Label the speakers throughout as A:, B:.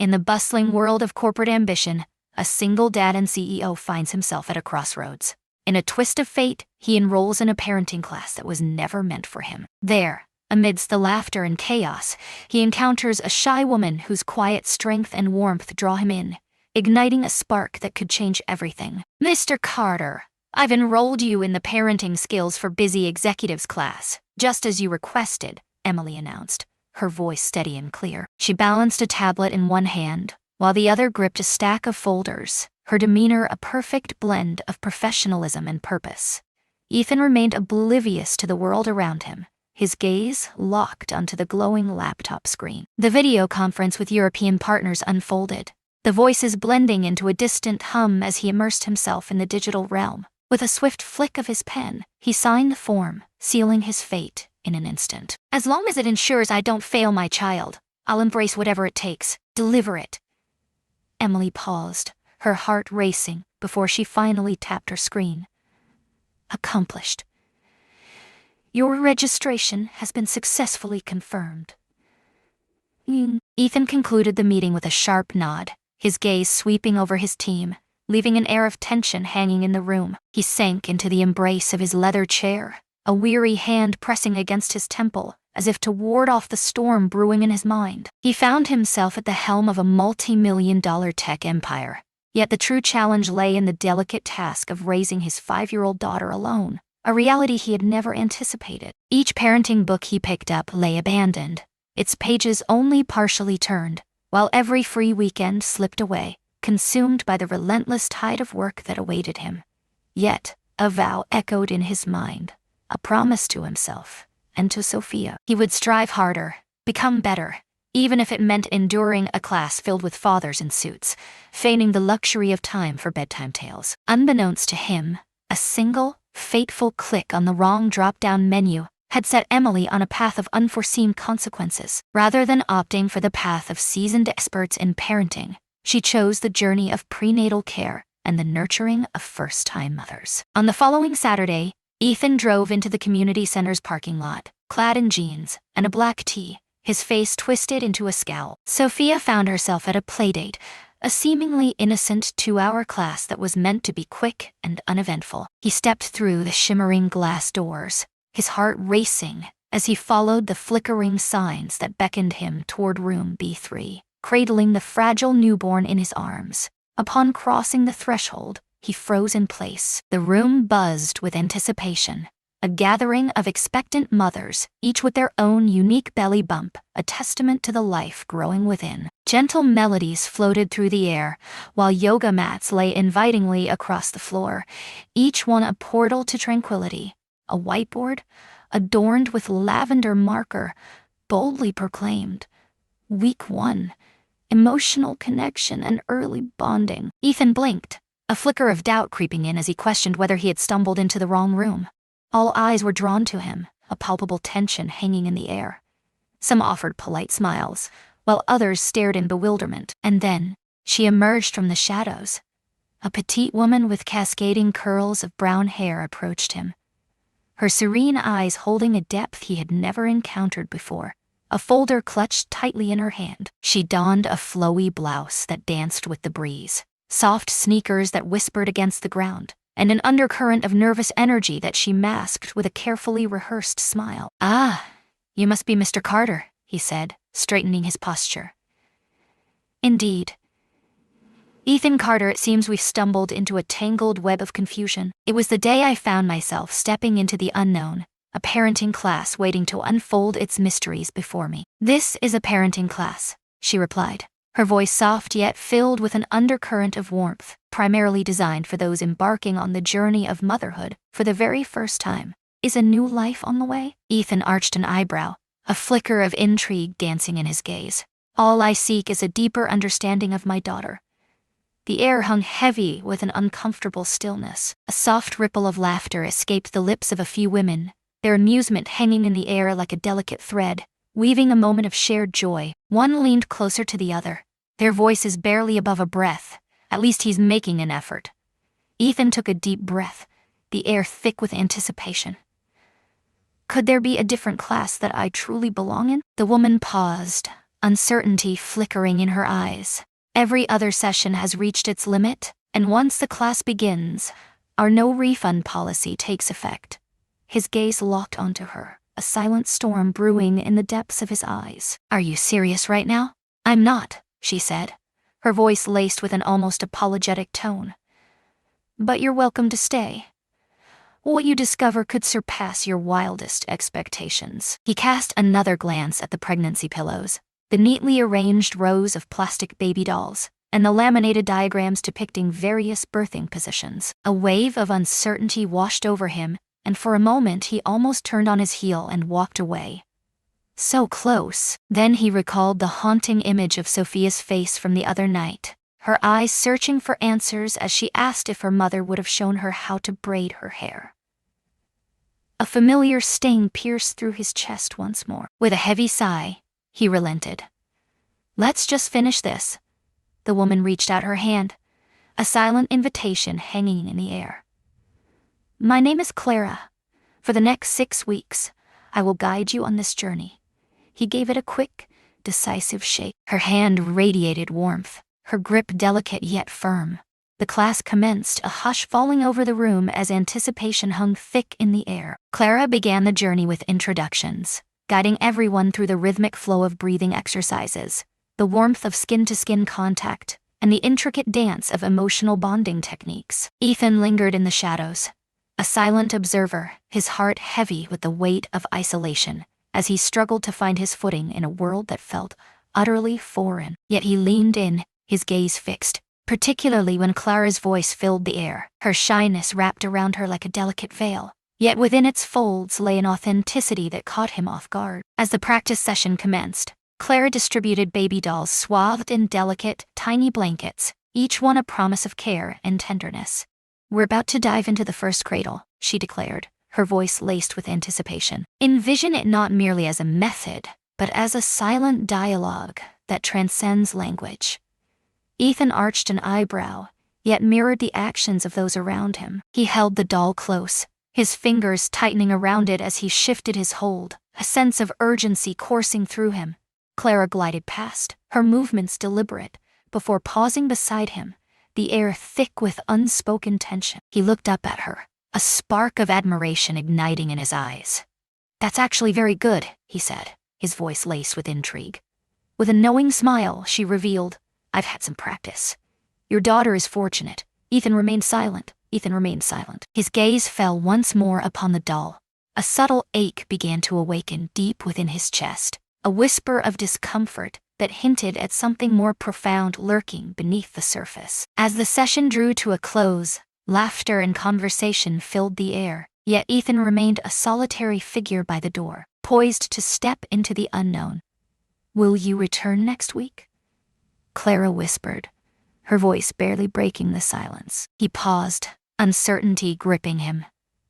A: In the bustling world of corporate ambition, a single dad and CEO finds himself at a crossroads. In a twist of fate, he enrolls in a parenting class that was never meant for him. There, amidst the laughter and chaos, he encounters a shy woman whose quiet strength and warmth draw him in, igniting a spark that could change everything. "Mr. Carter, I've enrolled you in the Parenting Skills for Busy Executives class, just as you requested," Emily announced, her voice steady and clear. She balanced a tablet in one hand, while the other gripped a stack of folders, her demeanor a perfect blend of professionalism and purpose. Ethan remained oblivious to the world around him, his gaze locked onto the glowing laptop screen. The video conference with European partners unfolded, the voices blending into a distant hum as he immersed himself in the digital realm. With a swift flick of his pen, he signed the form, sealing his fate in an instant. "As long as it ensures I don't fail my child, I'll embrace whatever it takes. Deliver it." Emily paused, her heart racing, before she finally tapped her screen. "Accomplished. Your registration has been successfully confirmed." Ethan concluded the meeting with a sharp nod, his gaze sweeping over his team, leaving an air of tension hanging in the room. He sank into the embrace of his leather chair, a weary hand pressing against his temple, as if to ward off the storm brewing in his mind. He found himself at the helm of a multi-million-dollar tech empire, yet the true challenge lay in the delicate task of raising his 5-year-old daughter alone, a reality he had never anticipated. Each parenting book he picked up lay abandoned, its pages only partially turned, while every free weekend slipped away, consumed by the relentless tide of work that awaited him. Yet, a vow echoed in his mind, a promise to himself and to Sophia. He would strive harder, become better, even if it meant enduring a class filled with fathers in suits, feigning the luxury of time for bedtime tales. Unbeknownst to him, a single, fateful click on the wrong drop-down menu had set Emily on a path of unforeseen consequences. Rather than opting for the path of seasoned experts in parenting, she chose the journey of prenatal care and the nurturing of first-time mothers. On the following Saturday, Ethan drove into the community center's parking lot, clad in jeans and a black tee, his face twisted into a scowl. Sophia found herself at a playdate, a seemingly innocent 2-hour class that was meant to be quick and uneventful. He stepped through the shimmering glass doors, his heart racing as he followed the flickering signs that beckoned him toward room B3. Cradling the fragile newborn in his arms, upon crossing the threshold, he froze in place. The room buzzed with anticipation, a gathering of expectant mothers, each with their own unique belly bump, a testament to the life growing within. Gentle melodies floated through the air, while yoga mats lay invitingly across the floor, each one a portal to tranquility. A whiteboard, adorned with lavender marker, boldly proclaimed, "Week 1. Emotional connection and early bonding." Ethan blinked, a flicker of doubt creeping in as he questioned whether he had stumbled into the wrong room. All eyes were drawn to him, a palpable tension hanging in the air. Some offered polite smiles, while others stared in bewilderment. And then, she emerged from the shadows. A petite woman with cascading curls of brown hair approached him, her serene eyes holding a depth he had never encountered before, a folder clutched tightly in her hand. She donned a flowy blouse that danced with the breeze, soft sneakers that whispered against the ground, and an undercurrent of nervous energy that she masked with a carefully rehearsed smile. "Ah, you must be Mr. Carter," he said, straightening his posture. "Indeed. Ethan Carter, it seems we've stumbled into a tangled web of confusion. It was the day I found myself stepping into the unknown, a parenting class waiting to unfold its mysteries before me." "This is a parenting class," she replied, her voice soft yet filled with an undercurrent of warmth, primarily designed for those embarking on the journey of motherhood for the very first time. "Is a new life on the way?" Ethan arched an eyebrow, a flicker of intrigue dancing in his gaze. "All I seek is a deeper understanding of my daughter." The air hung heavy with an uncomfortable stillness. A soft ripple of laughter escaped the lips of a few women, their amusement hanging in the air like a delicate thread, weaving a moment of shared joy. One leaned closer to the other, their voices barely above a breath. "At least he's making an effort." Ethan took a deep breath, the air thick with anticipation. "Could there be a different class that I truly belong in?" The woman paused, uncertainty flickering in her eyes. Every other session has reached its limit, and once the class begins, our no refund policy takes effect. His gaze locked onto her, a silent storm brewing in the depths of his eyes. Are you serious right now? I'm not, she said, her voice laced with an almost apologetic tone. But you're welcome to stay. What you discover could surpass your wildest expectations. He cast another glance at the pregnancy pillows, the neatly arranged rows of plastic baby dolls, and the laminated diagrams depicting various birthing positions. A wave of uncertainty washed over him, and for a moment he almost turned on his heel and walked away. So close. Then he recalled the haunting image of Sophia's face from the other night, her eyes searching for answers as she asked if her mother would have shown her how to braid her hair. A familiar sting pierced through his chest once more. With a heavy sigh, he relented. Let's just finish this. The woman reached out her hand, a silent invitation hanging in the air. My name is Clara. For the next 6 weeks, I will guide you on this journey. He gave it a quick, decisive shake. Her hand radiated warmth, her grip delicate yet firm. The class commenced, a hush falling over the room as anticipation hung thick in the air. Clara began the journey with introductions, guiding everyone through the rhythmic flow of breathing exercises, the warmth of skin-to-skin contact, and the intricate dance of emotional bonding techniques. Ethan lingered in the shadows, a silent observer, his heart heavy with the weight of isolation, as he struggled to find his footing in a world that felt utterly foreign. Yet he leaned in, his gaze fixed, particularly when Clara's voice filled the air. Her shyness wrapped around her like a delicate veil, yet within its folds lay an authenticity that caught him off guard. As the practice session commenced, Clara distributed baby dolls swathed in delicate, tiny blankets, each one a promise of care and tenderness. We're about to dive into the first cradle, she declared, her voice laced with anticipation. Envision it not merely as a method, but as a silent dialogue that transcends language. Ethan arched an eyebrow, yet mirrored the actions of those around him. He held the doll close, his fingers tightening around it as he shifted his hold, a sense of urgency coursing through him. Clara glided past, her movements deliberate, before pausing beside him, the air thick with unspoken tension. He looked up at her, a spark of admiration igniting in his eyes. That's actually very good, he said, his voice laced with intrigue. With a knowing smile, she revealed, I've had some practice. Your daughter is fortunate. Ethan remained silent. His gaze fell once more upon the doll. A subtle ache began to awaken deep within his chest, a whisper of discomfort that hinted at something more profound lurking beneath the surface. As the session drew to a close, laughter and conversation filled the air, yet Ethan remained a solitary figure by the door, poised to step into the unknown. Will you return next week? Clara whispered, her voice barely breaking the silence. He paused, uncertainty gripping him.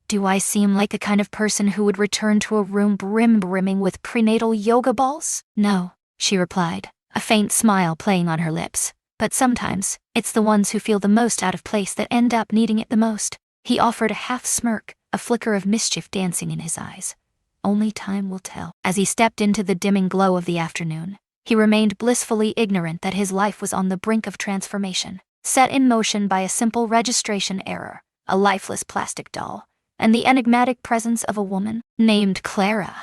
A: Do I seem like the kind of person who would return to a room brimming with prenatal yoga balls? No, she replied, a faint smile playing on her lips. But sometimes, it's the ones who feel the most out of place that end up needing it the most. He offered a half smirk, a flicker of mischief dancing in his eyes. Only time will tell. As he stepped into the dimming glow of the afternoon, he remained blissfully ignorant that his life was on the brink of transformation, set in motion by a simple registration error, a lifeless plastic doll, and the enigmatic presence of a woman named Clara.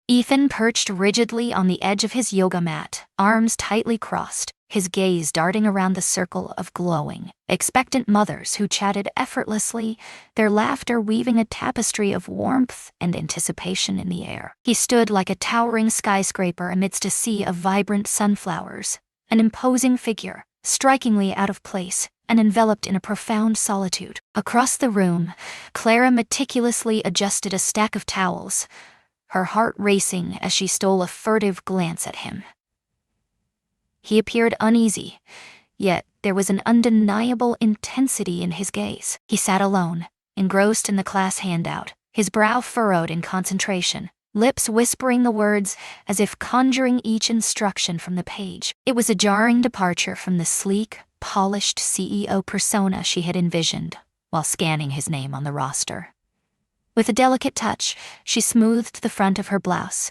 A: Ethan perched rigidly on the edge of his yoga mat, arms tightly crossed, his gaze darting around the circle of glowing, expectant mothers who chatted effortlessly, their laughter weaving a tapestry of warmth and anticipation in the air. He stood like a towering skyscraper amidst a sea of vibrant sunflowers, an imposing figure, strikingly out of place, and enveloped in a profound solitude. Across the room, Clara meticulously adjusted a stack of towels, her heart racing as she stole a furtive glance at him. He appeared uneasy, yet there was an undeniable intensity in his gaze. He sat alone, engrossed in the class handout, his brow furrowed in concentration, lips whispering the words as if conjuring each instruction from the page. It was a jarring departure from the sleek, polished CEO persona she had envisioned while scanning his name on the roster. With a delicate touch, she smoothed the front of her blouse,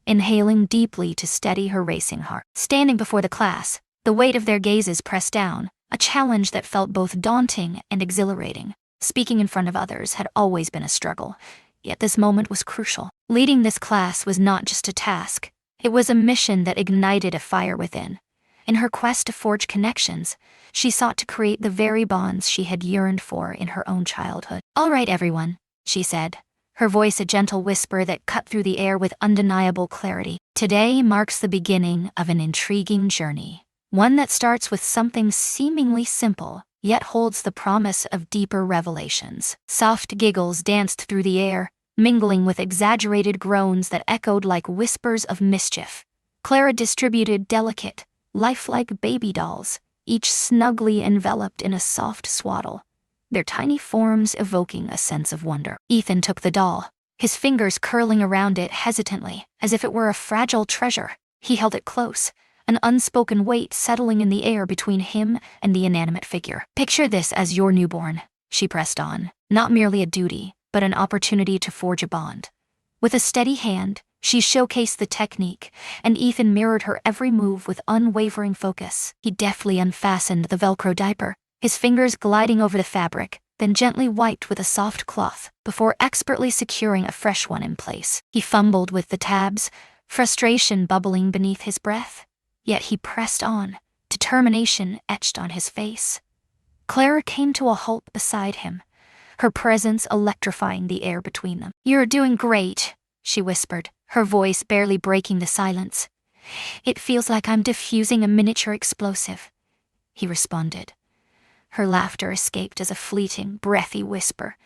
A: inhaling deeply to steady her racing heart. Standing before the class, the weight of their gazes pressed down, a challenge that felt both daunting and exhilarating. Speaking in front of others had always been a struggle, yet this moment was crucial. Leading this class was not just a task, it was a mission that ignited a fire within. In her quest to forge connections, she sought to create the very bonds she had yearned for in her own childhood. "All right, everyone," she said, her voice a gentle whisper that cut through the air with undeniable clarity. "Today marks the beginning of an intriguing journey, one that starts with something seemingly simple, yet holds the promise of deeper revelations." Soft giggles danced through the air, mingling with exaggerated groans that echoed like whispers of mischief. Clara distributed delicate, lifelike baby dolls, each snugly enveloped in a soft swaddle, their tiny forms evoking a sense of wonder. Ethan took the doll, his fingers curling around it hesitantly, as if it were a fragile treasure. He held it close, an unspoken weight settling in the air between him and the inanimate figure. "Picture this as your newborn," she pressed on, "not merely a duty, but an opportunity to forge a bond." With a steady hand, she showcased the technique, and Ethan mirrored her every move with unwavering focus. He deftly unfastened the Velcro diaper, his fingers gliding over the fabric, then gently wiped with a soft cloth, before expertly securing a fresh one in place. He fumbled with the tabs, frustration bubbling beneath his breath, yet he pressed on, determination etched on his face. Clara came to a halt beside him, her presence electrifying the air between them. "You're doing great," she whispered, her voice barely breaking the silence. "It feels like I'm diffusing a miniature explosive," he responded. Her laughter escaped as a fleeting, breathy whisper,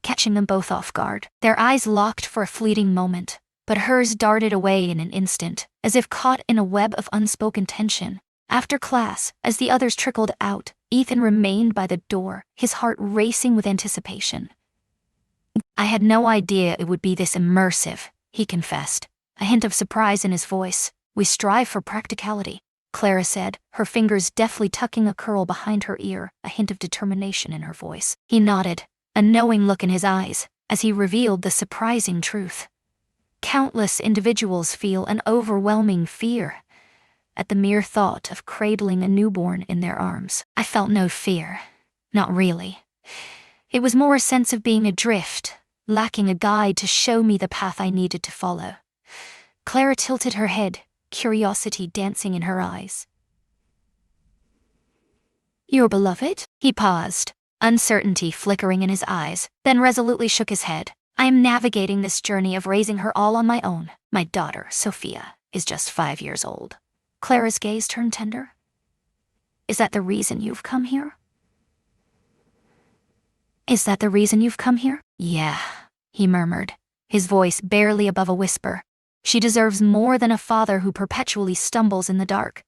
A: catching them both off guard. Their eyes locked for a fleeting moment, but hers darted away in an instant, as if caught in a web of unspoken tension. After class, as the others trickled out, Ethan remained by the door, his heart racing with anticipation. "I had no idea it would be this immersive," he confessed, a hint of surprise in his voice. "We strive for practicality," Clara said, her fingers deftly tucking a curl behind her ear, a hint of determination in her voice. He nodded, a knowing look in his eyes, as he revealed the surprising truth. Countless individuals feel an overwhelming fear at the mere thought of cradling a newborn in their arms. I felt no fear. Not really. It was more a sense of being adrift, lacking a guide to show me the path I needed to follow. Clara tilted her head, curiosity dancing in her eyes. "Your beloved?" He paused, uncertainty flickering in his eyes, then resolutely shook his head. "I am navigating this journey of raising her all on my own. My daughter, Sophia, is just 5 years old." Clara's gaze turned tender. "Is that the reason you've come here?" "Is that the reason you've come here?" "Yeah," he murmured, his voice barely above a whisper. "She deserves more than a father who perpetually stumbles in the dark."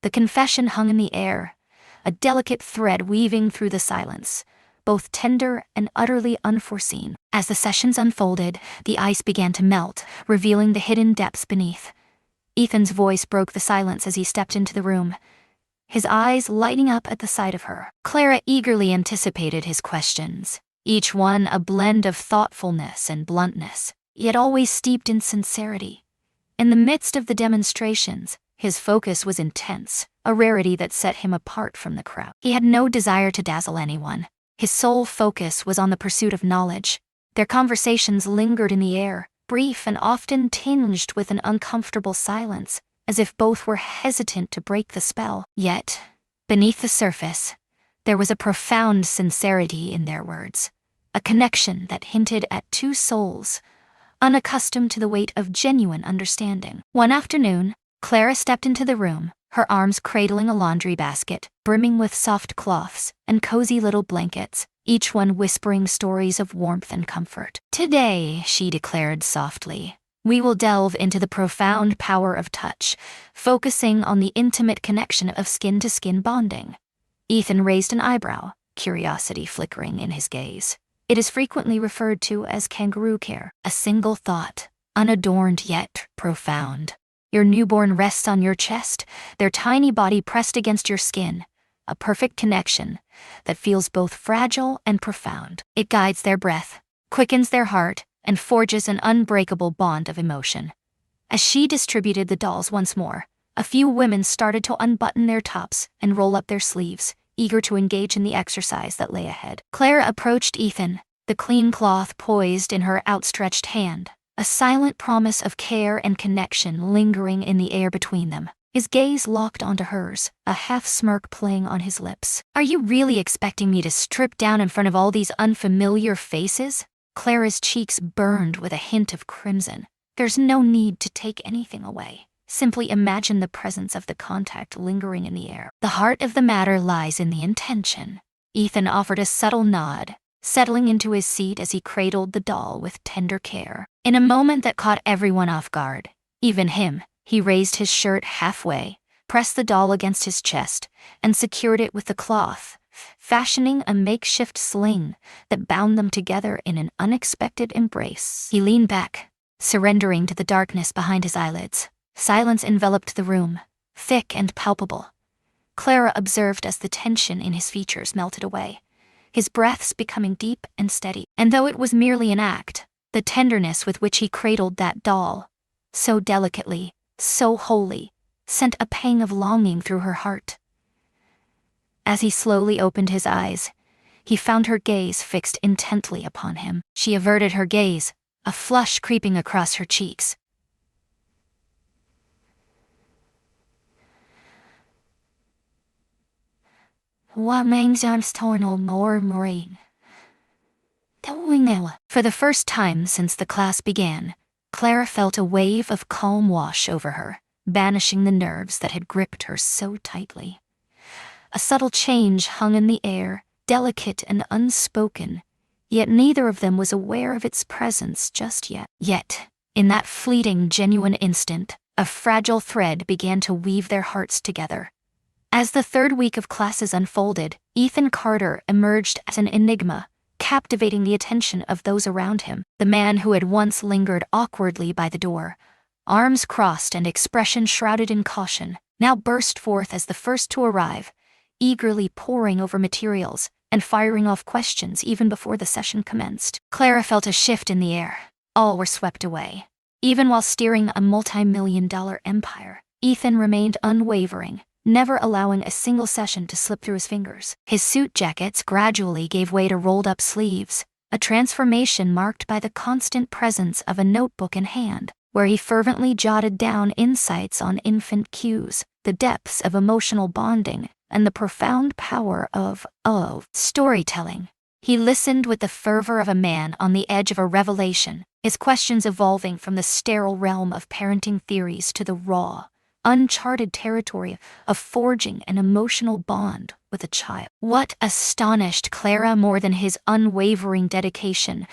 A: The confession hung in the air, a delicate thread weaving through the silence, both tender and utterly unforeseen. As the sessions unfolded, the ice began to melt, revealing the hidden depths beneath. Ethan's voice broke the silence as he stepped into the room, his eyes lighting up at the sight of her. Clara eagerly anticipated his questions, each one a blend of thoughtfulness and bluntness, yet always steeped in sincerity. In the midst of the demonstrations, his focus was intense, a rarity that set him apart from the crowd. He had no desire to dazzle anyone. His sole focus was on the pursuit of knowledge. Their conversations lingered in the air, brief and often tinged with an uncomfortable silence, as if both were hesitant to break the spell. Yet, beneath the surface, there was a profound sincerity in their words, a connection that hinted at two souls, unaccustomed to the weight of genuine understanding. One afternoon, Clara stepped into the room, her arms cradling a laundry basket, brimming with soft cloths and cozy little blankets, each one whispering stories of warmth and comfort. "Today," she declared softly, "we will delve into the profound power of touch, focusing on the intimate connection of skin-to-skin bonding." Ethan raised an eyebrow, curiosity flickering in his gaze. It is frequently referred to as kangaroo care, a single thought, unadorned yet profound. Your newborn rests on your chest, their tiny body pressed against your skin, a perfect connection that feels both fragile and profound. It guides their breath, quickens their heart, and forges an unbreakable bond of emotion. As she distributed the dolls once more, a few women started to unbutton their tops and roll up their sleeves, eager to engage in the exercise that lay ahead. Clara approached Ethan, the clean cloth poised in her outstretched hand, a silent promise of care and connection lingering in the air between them. His gaze locked onto hers, a half-smirk playing on his lips. "Are you really expecting me to strip down in front of all these unfamiliar faces?" Clara's cheeks burned with a hint of crimson. "There's no need to take anything away. Simply imagine the presence of the contact lingering in the air. The heart of the matter lies in the intention." Ethan offered a subtle nod, settling into his seat as he cradled the doll with tender care. In a moment that caught everyone off guard, even him, he raised his shirt halfway, pressed the doll against his chest, and secured it with the cloth, fashioning a makeshift sling that bound them together in an unexpected embrace. He leaned back, surrendering to the darkness behind his eyelids. Silence enveloped the room, thick and palpable. Clara observed as the tension in his features melted away, his breaths becoming deep and steady. And though it was merely an act, the tenderness with which he cradled that doll, so delicately, so wholly, sent a pang of longing through her heart. As he slowly opened his eyes, he found her gaze fixed intently upon him. She averted her gaze, a flush creeping across her cheeks. "What makes I'm torn more marine?" For the first time since the class began, Clara felt a wave of calm wash over her, banishing the nerves that had gripped her so tightly. A subtle change hung in the air, delicate and unspoken, yet neither of them was aware of its presence just yet. Yet, in that fleeting, genuine instant, a fragile thread began to weave their hearts together. As the third week of classes unfolded, Ethan Carter emerged as an enigma, captivating the attention of those around him. The man who had once lingered awkwardly by the door, arms crossed and expression shrouded in caution, now burst forth as the first to arrive, eagerly poring over materials and firing off questions even before the session commenced. Clara felt a shift in the air. All were swept away. Even while steering a multi-million-dollar empire, Ethan remained unwavering, never allowing a single session to slip through his fingers. His suit jackets gradually gave way to rolled-up sleeves, a transformation marked by the constant presence of a notebook in hand, where he fervently jotted down insights on infant cues, the depths of emotional bonding, and the profound power of storytelling. He listened with the fervor of a man on the edge of a revelation, his questions evolving from the sterile realm of parenting theories to the raw, uncharted territory of forging an emotional bond with a child. What astonished Clara more than his unwavering dedication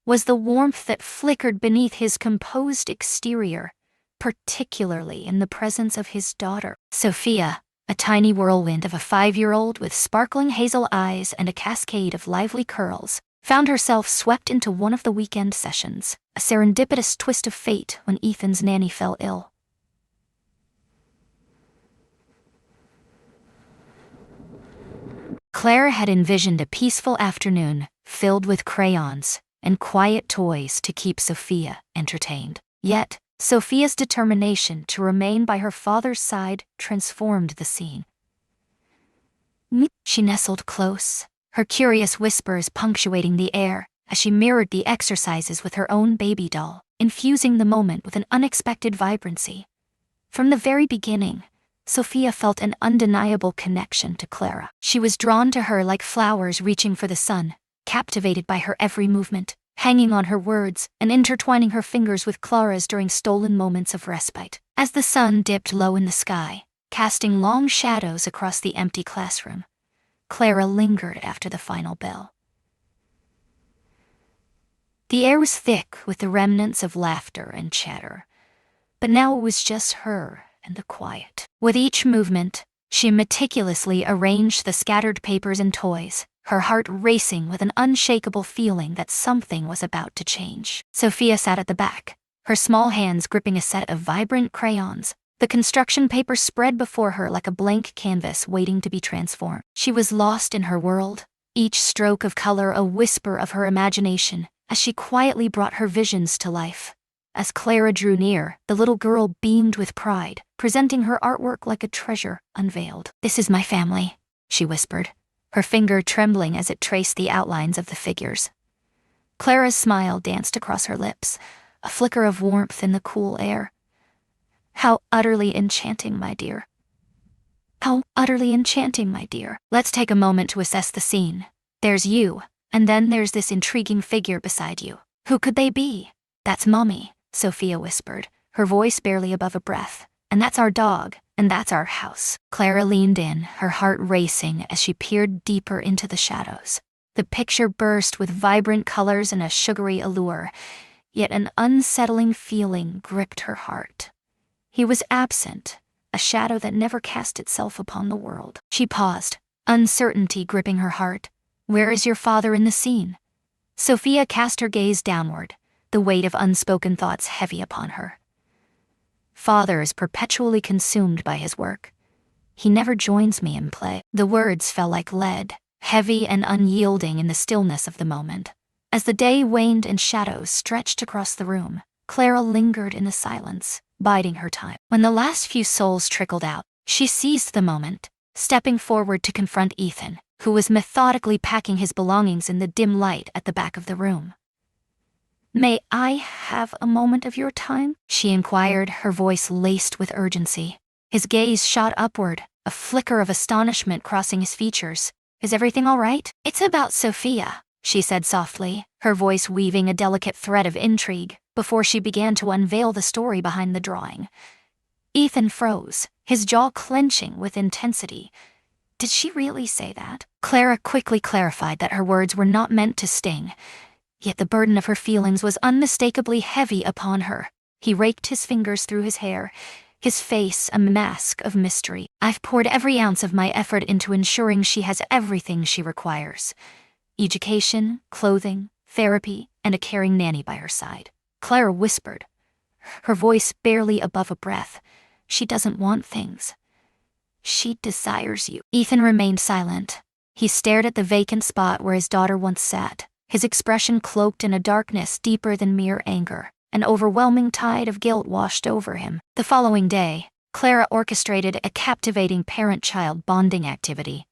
A: was the warmth that flickered beneath his composed exterior, particularly in the presence of his daughter. Sophia, a tiny whirlwind of a 5-year-old with sparkling hazel eyes and a cascade of lively curls, found herself swept into one of the weekend sessions, a serendipitous twist of fate when Ethan's nanny fell ill. Claire had envisioned a peaceful afternoon, filled with crayons and quiet toys to keep Sophia entertained. Yet, Sophia's determination to remain by her father's side transformed the scene. She nestled close, her curious whispers punctuating the air as she mirrored the exercises with her own baby doll, infusing the moment with an unexpected vibrancy. From the very beginning, Sophia felt an undeniable connection to Clara. She was drawn to her like flowers reaching for the sun, captivated by her every movement, hanging on her words and intertwining her fingers with Clara's during stolen moments of respite. As the sun dipped low in the sky, casting long shadows across the empty classroom, Clara lingered after the final bell. The air was thick with the remnants of laughter and chatter, but now it was just her and the quiet. With each movement, she meticulously arranged the scattered papers and toys, her heart racing with an unshakable feeling that something was about to change. Sophia sat at the back, her small hands gripping a set of vibrant crayons, the construction paper spread before her like a blank canvas waiting to be transformed. She was lost in her world, each stroke of color a whisper of her imagination, as she quietly brought her visions to life. As Clara drew near, the little girl beamed with pride, presenting her artwork like a treasure unveiled. "This is my family," she whispered, her finger trembling as it traced the outlines of the figures. Clara's smile danced across her lips, a flicker of warmth in the cool air. "How utterly enchanting, my dear. How utterly enchanting, my dear. Let's take a moment to assess the scene. There's you, and then there's this intriguing figure beside you. Who could they be?" "That's Mommy," Sophia whispered, her voice barely above a breath. "And that's our dog, and that's our house." Clara leaned in, her heart racing as she peered deeper into the shadows. The picture burst with vibrant colors and a sugary allure, yet an unsettling feeling gripped her heart. He was absent, a shadow that never cast itself upon the world. She paused, uncertainty gripping her heart. "Where is your father in the scene?" Sophia cast her gaze downward, the weight of unspoken thoughts heavy upon her. "Father is perpetually consumed by his work. He never joins me in play." The words fell like lead, heavy and unyielding in the stillness of the moment. As the day waned and shadows stretched across the room, Clara lingered in the silence, biding her time. When the last few souls trickled out, she seized the moment, stepping forward to confront Ethan, who was methodically packing his belongings in the dim light at the back of the room. "May I have a moment of your time?" she inquired, her voice laced with urgency. His gaze shot upward, a flicker of astonishment crossing his features. "Is everything all right?" "It's about Sophia," she said softly, her voice weaving a delicate thread of intrigue, before she began to unveil the story behind the drawing. Ethan froze, his jaw clenching with intensity. Did she really say that? Clara quickly clarified that her words were not meant to sting, yet the burden of her feelings was unmistakably heavy upon her. He raked his fingers through his hair, his face a mask of mystery. "I've poured every ounce of my effort into ensuring she has everything she requires. Education, clothing, therapy, and a caring nanny by her side." Clara whispered, her voice barely above a breath. "She doesn't want things. She desires you." Ethan remained silent. He stared at the vacant spot where his daughter once sat, his expression cloaked in a darkness deeper than mere anger. An overwhelming tide of guilt washed over him. The following day, Clara orchestrated a captivating parent-child bonding activity.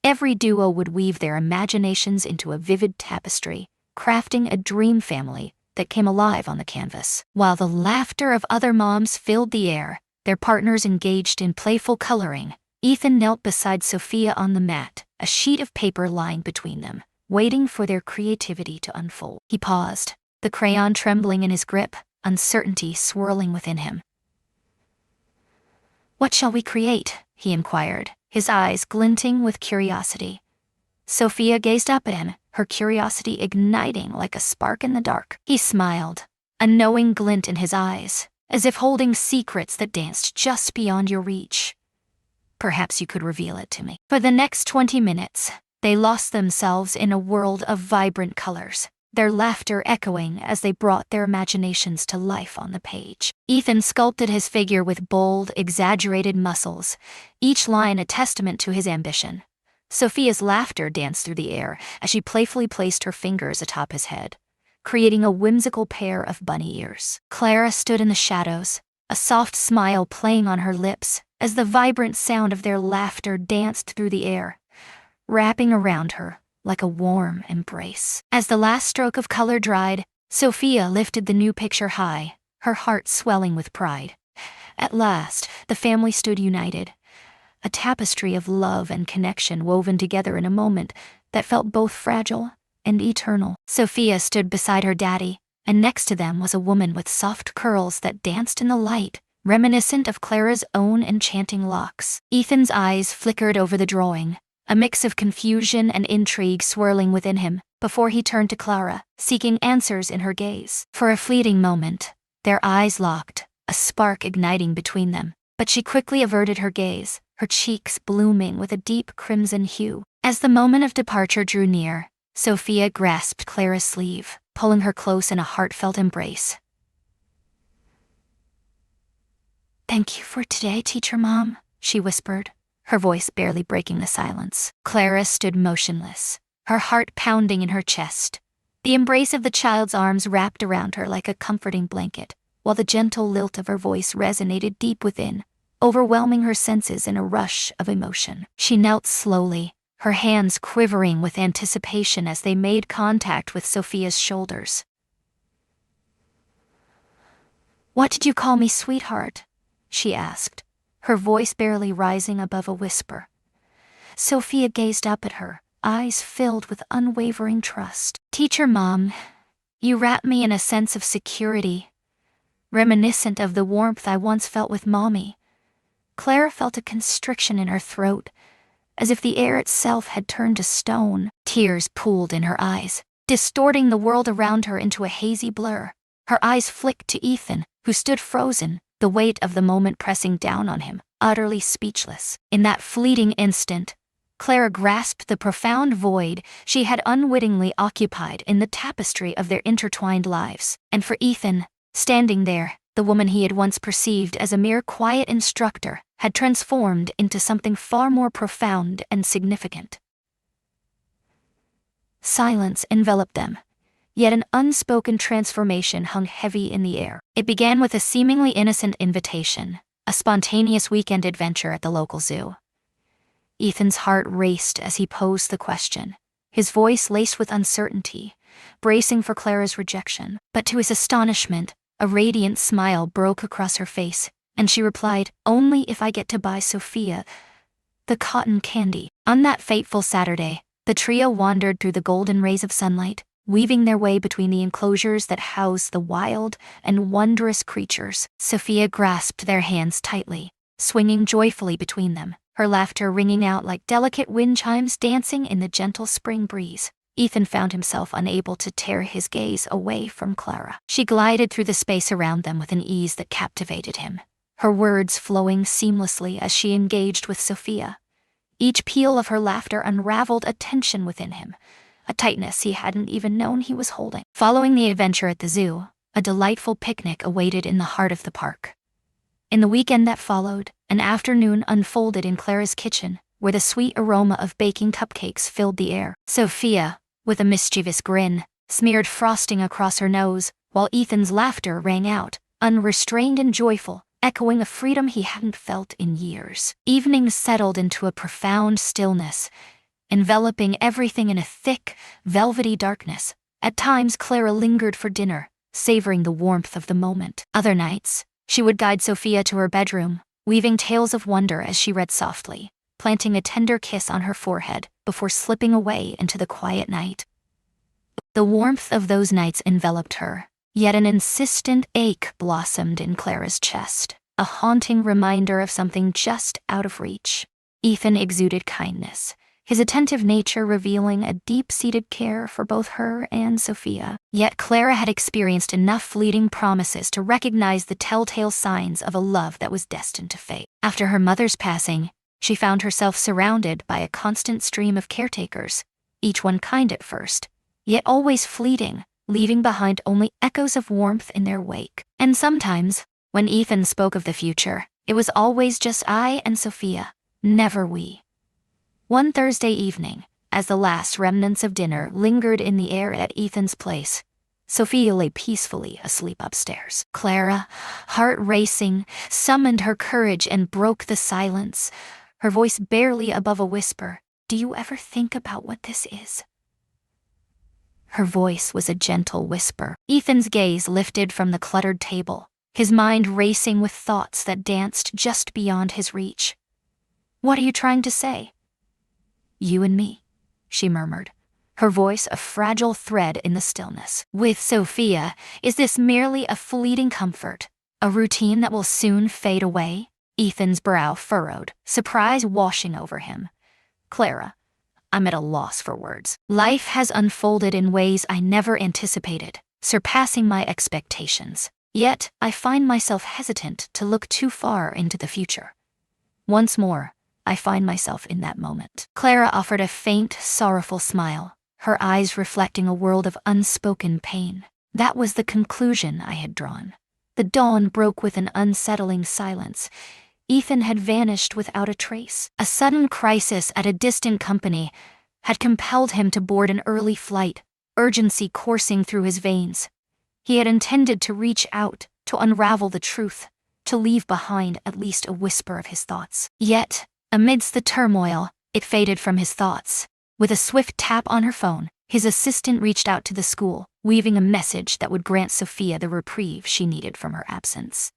A: Every duo would weave their imaginations into a vivid tapestry, crafting a dream family that came alive on the canvas. While the laughter of other moms filled the air, their partners engaged in playful coloring, Ethan knelt beside Sophia on the mat, a sheet of paper lying between them, waiting for their creativity to unfold. He paused, the crayon trembling in his grip, uncertainty swirling within him. "What shall we create?" he inquired, his eyes glinting with curiosity. Sophia gazed up at him, her curiosity igniting like a spark in the dark. He smiled, a knowing glint in his eyes, as if holding secrets that danced just beyond your reach. "Perhaps you could reveal it to me." For the next 20 minutes, they lost themselves in a world of vibrant colors, their laughter echoing as they brought their imaginations to life on the page. Ethan sculpted his figure with bold, exaggerated muscles, each line a testament to his ambition. Sophia's laughter danced through the air as she playfully placed her fingers atop his head, creating a whimsical pair of bunny ears. Clara stood in the shadows, a soft smile playing on her lips as the vibrant sound of their laughter danced through the air, wrapping around her like a warm embrace. As the last stroke of color dried, Sophia lifted the new picture high, her heart swelling with pride. At last, the family stood united, a tapestry of love and connection woven together in a moment that felt both fragile and eternal. Sophia stood beside her daddy, and next to them was a woman with soft curls that danced in the light, reminiscent of Clara's own enchanting locks. Ethan's eyes flickered over the drawing, a mix of confusion and intrigue swirling within him, before he turned to Clara, seeking answers in her gaze. For a fleeting moment, their eyes locked, a spark igniting between them, but she quickly averted her gaze, her cheeks blooming with a deep crimson hue. As the moment of departure drew near, Sophia grasped Clara's sleeve, pulling her close in a heartfelt embrace. "Thank you for today, Teacher Mom," she whispered, her voice barely breaking the silence. Clara stood motionless, her heart pounding in her chest, the embrace of the child's arms wrapped around her like a comforting blanket. while the gentle lilt of her voice resonated deep within, overwhelming her senses in a rush of emotion. She knelt slowly, her hands quivering with anticipation as they made contact with Sophia's shoulders. "What did you call me, sweetheart?" she asked, her voice barely rising above a whisper. Sophia gazed up at her, eyes filled with unwavering trust. "Teacher Mom, you wrap me in a sense of security, reminiscent of the warmth I once felt with Mommy." Clara felt a constriction in her throat, as if the air itself had turned to stone. Tears pooled in her eyes, distorting the world around her into a hazy blur. Her eyes flicked to Ethan, who stood frozen, the weight of the moment pressing down on him, utterly speechless. In that fleeting instant, Clara grasped the profound void she had unwittingly occupied in the tapestry of their intertwined lives. And for Ethan, standing there, the woman he had once perceived as a mere quiet instructor had transformed into something far more profound and significant. Silence enveloped them, yet an unspoken transformation hung heavy in the air. It began with a seemingly innocent invitation, a spontaneous weekend adventure at the local zoo. Ethan's heart raced as he posed the question, his voice laced with uncertainty, bracing for Clara's rejection. But to his astonishment, a radiant smile broke across her face, and she replied, "Only if I get to buy Sophia the cotton candy." On that fateful Saturday, the trio wandered through the golden rays of sunlight, weaving their way between the enclosures that housed the wild and wondrous creatures. Sophia grasped their hands tightly, swinging joyfully between them, her laughter ringing out like delicate wind chimes dancing in the gentle spring breeze. Ethan found himself unable to tear his gaze away from Clara. She glided through the space around them with an ease that captivated him, her words flowing seamlessly as she engaged with Sophia. Each peal of her laughter unraveled a tension within him, a tightness he hadn't even known he was holding. Following the adventure at the zoo, a delightful picnic awaited in the heart of the park. In the weekend that followed, an afternoon unfolded in Clara's kitchen, where the sweet aroma of baking cupcakes filled the air. Sophia, with a mischievous grin, smeared frosting across her nose, while Ethan's laughter rang out, unrestrained and joyful, echoing a freedom he hadn't felt in years. Evenings settled into a profound stillness, enveloping everything in a thick, velvety darkness. At times Clara lingered for dinner, savoring the warmth of the moment. Other nights, she would guide Sophia to her bedroom, weaving tales of wonder as she read softly, planting a tender kiss on her forehead before slipping away into the quiet night. The warmth of those nights enveloped her, yet an insistent ache blossomed in Clara's chest, a haunting reminder of something just out of reach. Ethan exuded kindness, his attentive nature revealing a deep-seated care for both her and Sophia. Yet Clara had experienced enough fleeting promises to recognize the telltale signs of a love that was destined to fade. After her mother's passing, she found herself surrounded by a constant stream of caretakers, each one kind at first, yet always fleeting, leaving behind only echoes of warmth in their wake. And sometimes, when Ethan spoke of the future, it was always just I and Sophia, never we. One Thursday evening, as the last remnants of dinner lingered in the air at Ethan's place, Sophia lay peacefully asleep upstairs. Clara, heart racing, summoned her courage and broke the silence, her voice barely above a whisper. "Do you ever think about what this is?" Her voice was a gentle whisper. Ethan's gaze lifted from the cluttered table, his mind racing with thoughts that danced just beyond his reach. "What are you trying to say?" "You and me," she murmured, her voice a fragile thread in the stillness. "With Sophia, is this merely a fleeting comfort, a routine that will soon fade away?" Ethan's brow furrowed, surprise washing over him. "Clara, I'm at a loss for words. Life has unfolded in ways I never anticipated, surpassing my expectations. Yet, I find myself hesitant to look too far into the future. Once more, I find myself in that moment." Clara offered a faint, sorrowful smile, her eyes reflecting a world of unspoken pain. That was the conclusion I had drawn. The dawn broke with an unsettling silence. Ethan had vanished without a trace. A sudden crisis at a distant company had compelled him to board an early flight, urgency coursing through his veins. He had intended to reach out, to unravel the truth, to leave behind at least a whisper of his thoughts. Yet, amidst the turmoil, it faded from his thoughts. With a swift tap on her phone, his assistant reached out to the school, weaving a message that would grant Sophia the reprieve she needed from her absence.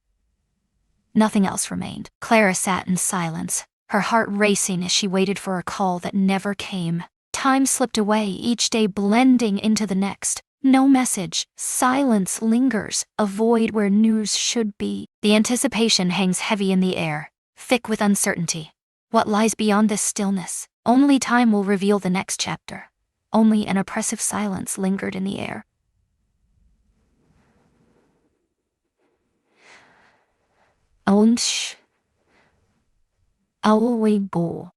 A: Nothing else remained. Clara sat in silence, her heart racing as she waited for a call that never came. Time slipped away, each day blending into the next. No message. Silence lingers, a void where news should be. The anticipation hangs heavy in the air, thick with uncertainty. What lies beyond this stillness? Only time will reveal the next chapter. Only an oppressive silence lingered in the air.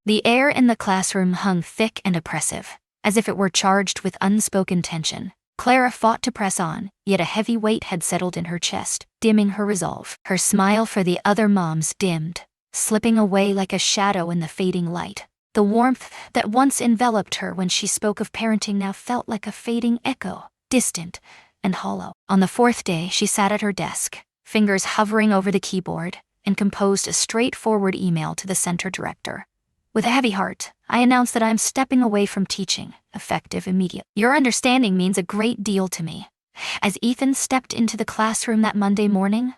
A: The air in the classroom hung thick and oppressive, as if it were charged with unspoken tension. Clara fought to press on, yet a heavy weight had settled in her chest, dimming her resolve. Her smile for the other moms dimmed, slipping away like a shadow in the fading light. The warmth that once enveloped her when she spoke of parenting now felt like a fading echo, distant and hollow. On the fourth day, she sat at her desk, fingers hovering over the keyboard, and composed a straightforward email to the center director. With a heavy heart, I announced that I am stepping away from teaching, effective immediately. Your understanding means a great deal to me. As Ethan stepped into the classroom that Monday morning,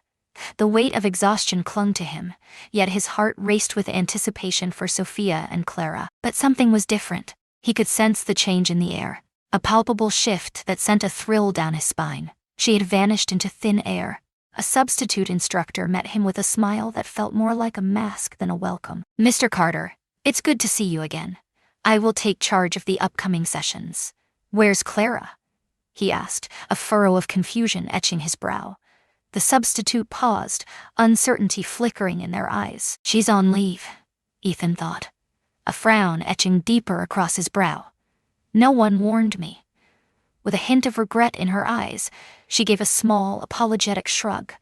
A: the weight of exhaustion clung to him, yet his heart raced with anticipation for Sophia and Clara. But something was different. He could sense the change in the air, a palpable shift that sent a thrill down his spine. She had vanished into thin air. A substitute instructor met him with a smile that felt more like a mask than a welcome. Mr. Carter, it's good to see you again. I will take charge of the upcoming sessions. Where's Clara? He asked, a furrow of confusion etching his brow. The substitute paused, uncertainty flickering in their eyes. She's on leave, Ethan thought, a frown etching deeper across his brow. No one warned me. With a hint of regret in her eyes, she gave a small, apologetic shrug.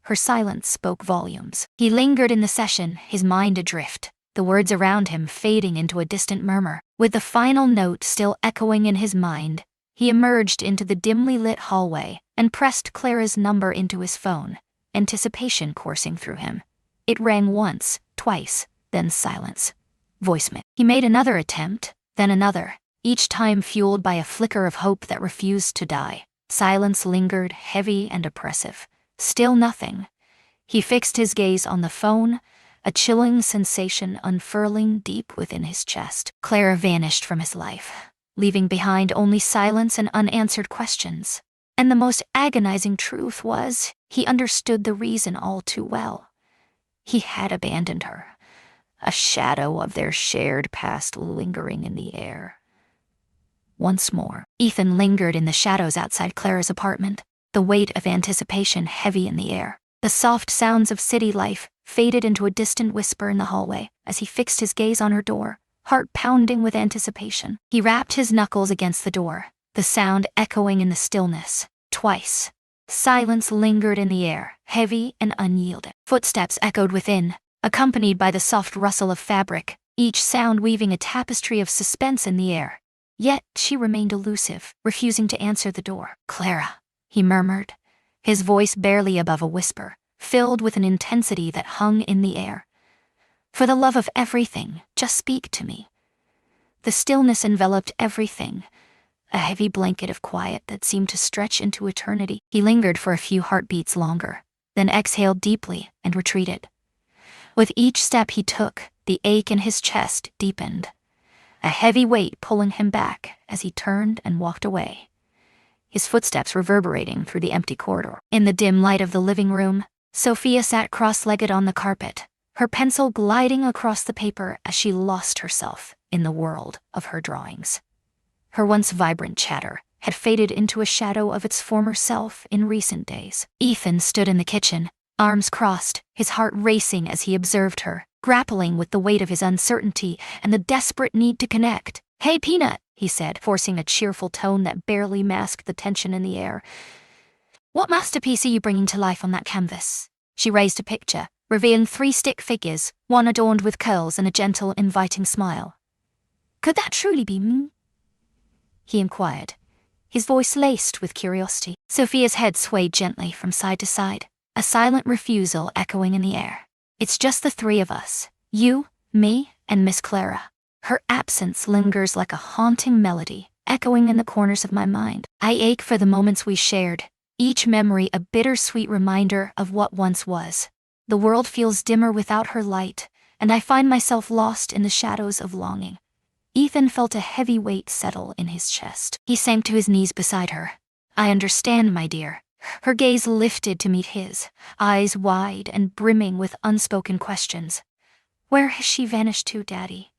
A: Her silence spoke volumes. He lingered in the session, his mind adrift, the words around him fading into a distant murmur. With the final note still echoing in his mind, he emerged into the dimly lit hallway and pressed Clara's number into his phone, anticipation coursing through him. It rang once, twice, then silence. Voicemail. He made another attempt, then another, each time fueled by a flicker of hope that refused to die. Silence lingered, heavy and oppressive. Still nothing. He fixed his gaze on the phone, a chilling sensation unfurling deep within his chest. Clara vanished from his life, leaving behind only silence and unanswered questions. And the most agonizing truth was, he understood the reason all too well. He had abandoned her, a shadow of their shared past lingering in the air. Once more, Ethan lingered in the shadows outside Clara's apartment, the weight of anticipation heavy in the air. The soft sounds of city life faded into a distant whisper in the hallway as he fixed his gaze on her door, heart pounding with anticipation. He rapped his knuckles against the door, the sound echoing in the stillness. Twice. Silence lingered in the air, heavy and unyielding. Footsteps echoed within, accompanied by the soft rustle of fabric, each sound weaving a tapestry of suspense in the air. Yet she remained elusive, refusing to answer the door. Clara, he murmured, his voice barely above a whisper, filled with an intensity that hung in the air. For the love of everything, just speak to me. The stillness enveloped everything, a heavy blanket of quiet that seemed to stretch into eternity. He lingered for a few heartbeats longer, then exhaled deeply and retreated. With each step he took, the ache in his chest deepened, a heavy weight pulling him back as he turned and walked away, his footsteps reverberating through the empty corridor. In the dim light of the living room, Sophia sat cross-legged on the carpet, her pencil gliding across the paper as she lost herself in the world of her drawings. Her once vibrant chatter had faded into a shadow of its former self in recent days. Ethan stood in the kitchen, arms crossed, his heart racing as he observed her, grappling with the weight of his uncertainty and the desperate need to connect. "Hey, Peanut," he said, forcing a cheerful tone that barely masked the tension in the air. "What masterpiece are you bringing to life on that canvas?" She raised a picture, revealing 3 stick figures, one adorned with curls and a gentle, inviting smile. "Could that truly be me?" he inquired, his voice laced with curiosity. Sophia's head swayed gently from side to side, a silent refusal echoing in the air. It's just the three of us, you, me, and Miss Clara. Her absence lingers like a haunting melody, echoing in the corners of my mind. I ache for the moments we shared, each memory a bittersweet reminder of what once was. The world feels dimmer without her light, and I find myself lost in the shadows of longing. Ethan felt a heavy weight settle in his chest. He sank to his knees beside her. I understand, my dear. Her gaze lifted to meet his, eyes wide and brimming with unspoken questions. Where has she vanished to, Daddy?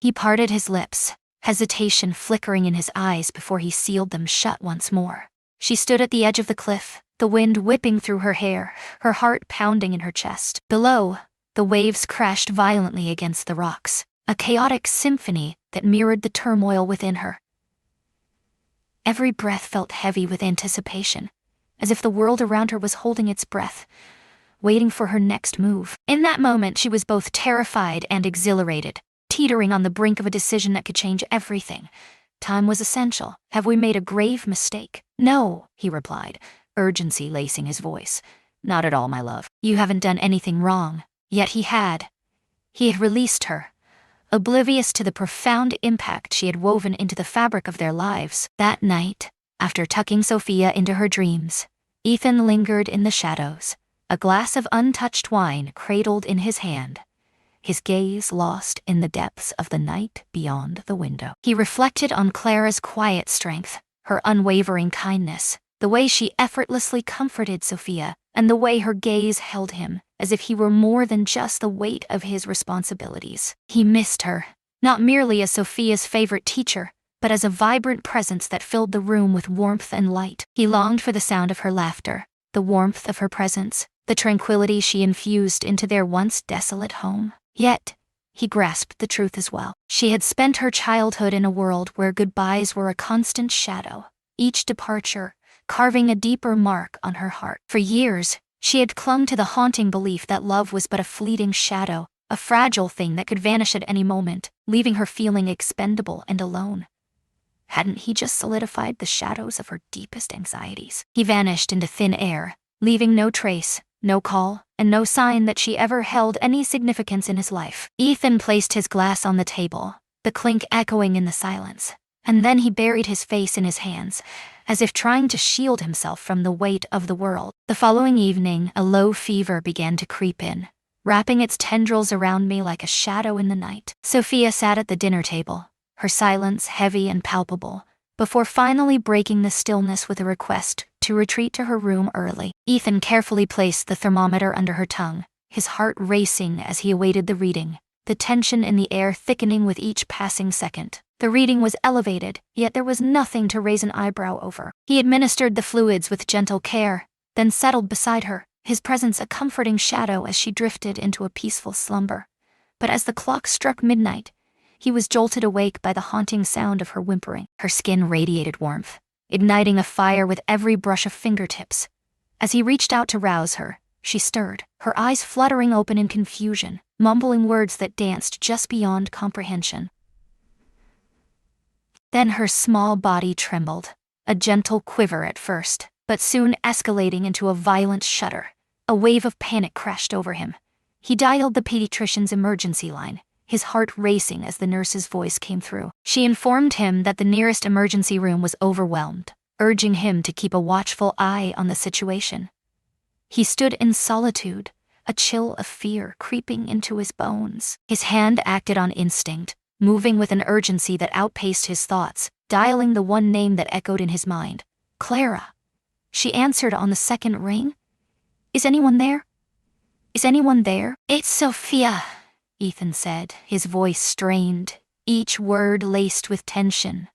A: He parted his lips, hesitation flickering in his eyes before he sealed them shut once more. She stood at the edge of the cliff, the wind whipping through her hair, her heart pounding in her chest. Below, the waves crashed violently against the rocks, a chaotic symphony that mirrored the turmoil within her. Every breath felt heavy with anticipation, as if the world around her was holding its breath, waiting for her next move. In that moment, she was both terrified and exhilarated, teetering on the brink of a decision that could change everything. Time was essential. Have we made a grave mistake? No, he replied, urgency lacing his voice. Not at all, my love. You haven't done anything wrong. Yet he had. He had released her, oblivious to the profound impact she had woven into the fabric of their lives. That night, after tucking Sophia into her dreams, Ethan lingered in the shadows, a glass of untouched wine cradled in his hand, his gaze lost in the depths of the night beyond the window. He reflected on Clara's quiet strength, her unwavering kindness, the way she effortlessly comforted Sophia, and the way her gaze held him, as if he were more than just the weight of his responsibilities. He missed her, not merely as Sophia's favorite teacher, but as a vibrant presence that filled the room with warmth and light. He longed for the sound of her laughter, the warmth of her presence, the tranquility she infused into their once desolate home. Yet, he grasped the truth as well. She had spent her childhood in a world where goodbyes were a constant shadow, each departure carving a deeper mark on her heart. For years, she had clung to the haunting belief that love was but a fleeting shadow, a fragile thing that could vanish at any moment, leaving her feeling expendable and alone. Hadn't he just solidified the shadows of her deepest anxieties? He vanished into thin air, leaving no trace, no call, and no sign that she ever held any significance in his life. Ethan placed his glass on the table, the clink echoing in the silence, and then he buried his face in his hands, as if trying to shield himself from the weight of the world. The following evening, a low fever began to creep in, wrapping its tendrils around me like a shadow in the night. Sophia sat at the dinner table, her silence heavy and palpable, before finally breaking the stillness with a request to retreat to her room early. Ethan carefully placed the thermometer under her tongue, his heart racing as he awaited the reading, the tension in the air thickening with each passing second. The reading was elevated, yet there was nothing to raise an eyebrow over. He administered the fluids with gentle care, then settled beside her, his presence a comforting shadow as she drifted into a peaceful slumber. But as the clock struck midnight, he was jolted awake by the haunting sound of her whimpering. Her skin radiated warmth, igniting a fire with every brush of fingertips. As he reached out to rouse her, she stirred, her eyes fluttering open in confusion, mumbling words that danced just beyond comprehension. Then her small body trembled, a gentle quiver at first, but soon escalating into a violent shudder. A wave of panic crashed over him. He dialed the pediatrician's emergency line, his heart racing as the nurse's voice came through. She informed him that the nearest emergency room was overwhelmed, urging him to keep a watchful eye on the situation. He stood in solitude, a chill of fear creeping into his bones. His hand acted on instinct, moving with an urgency that outpaced his thoughts, dialing the one name that echoed in his mind. Clara. She answered on the second ring. Is anyone there? Is anyone there? It's Sophia, Ethan said, his voice strained, each word laced with tension.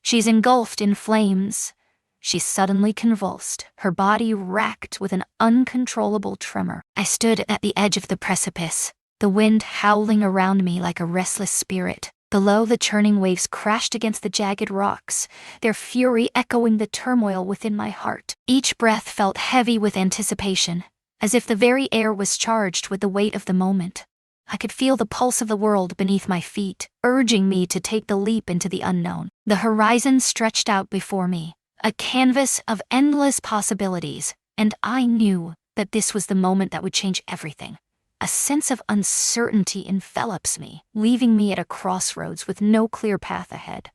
A: She's engulfed in flames. She suddenly convulsed, her body racked with an uncontrollable tremor. I stood at the edge of the precipice, the wind howling around me like a restless spirit. Below, the churning waves crashed against the jagged rocks, their fury echoing the turmoil within my heart. Each breath felt heavy with anticipation, as if the very air was charged with the weight of the moment. I could feel the pulse of the world beneath my feet, urging me to take the leap into the unknown. The horizon stretched out before me, a canvas of endless possibilities, and I knew that this was the moment that would change everything. A sense of uncertainty envelops me, leaving me at a crossroads with no clear path ahead.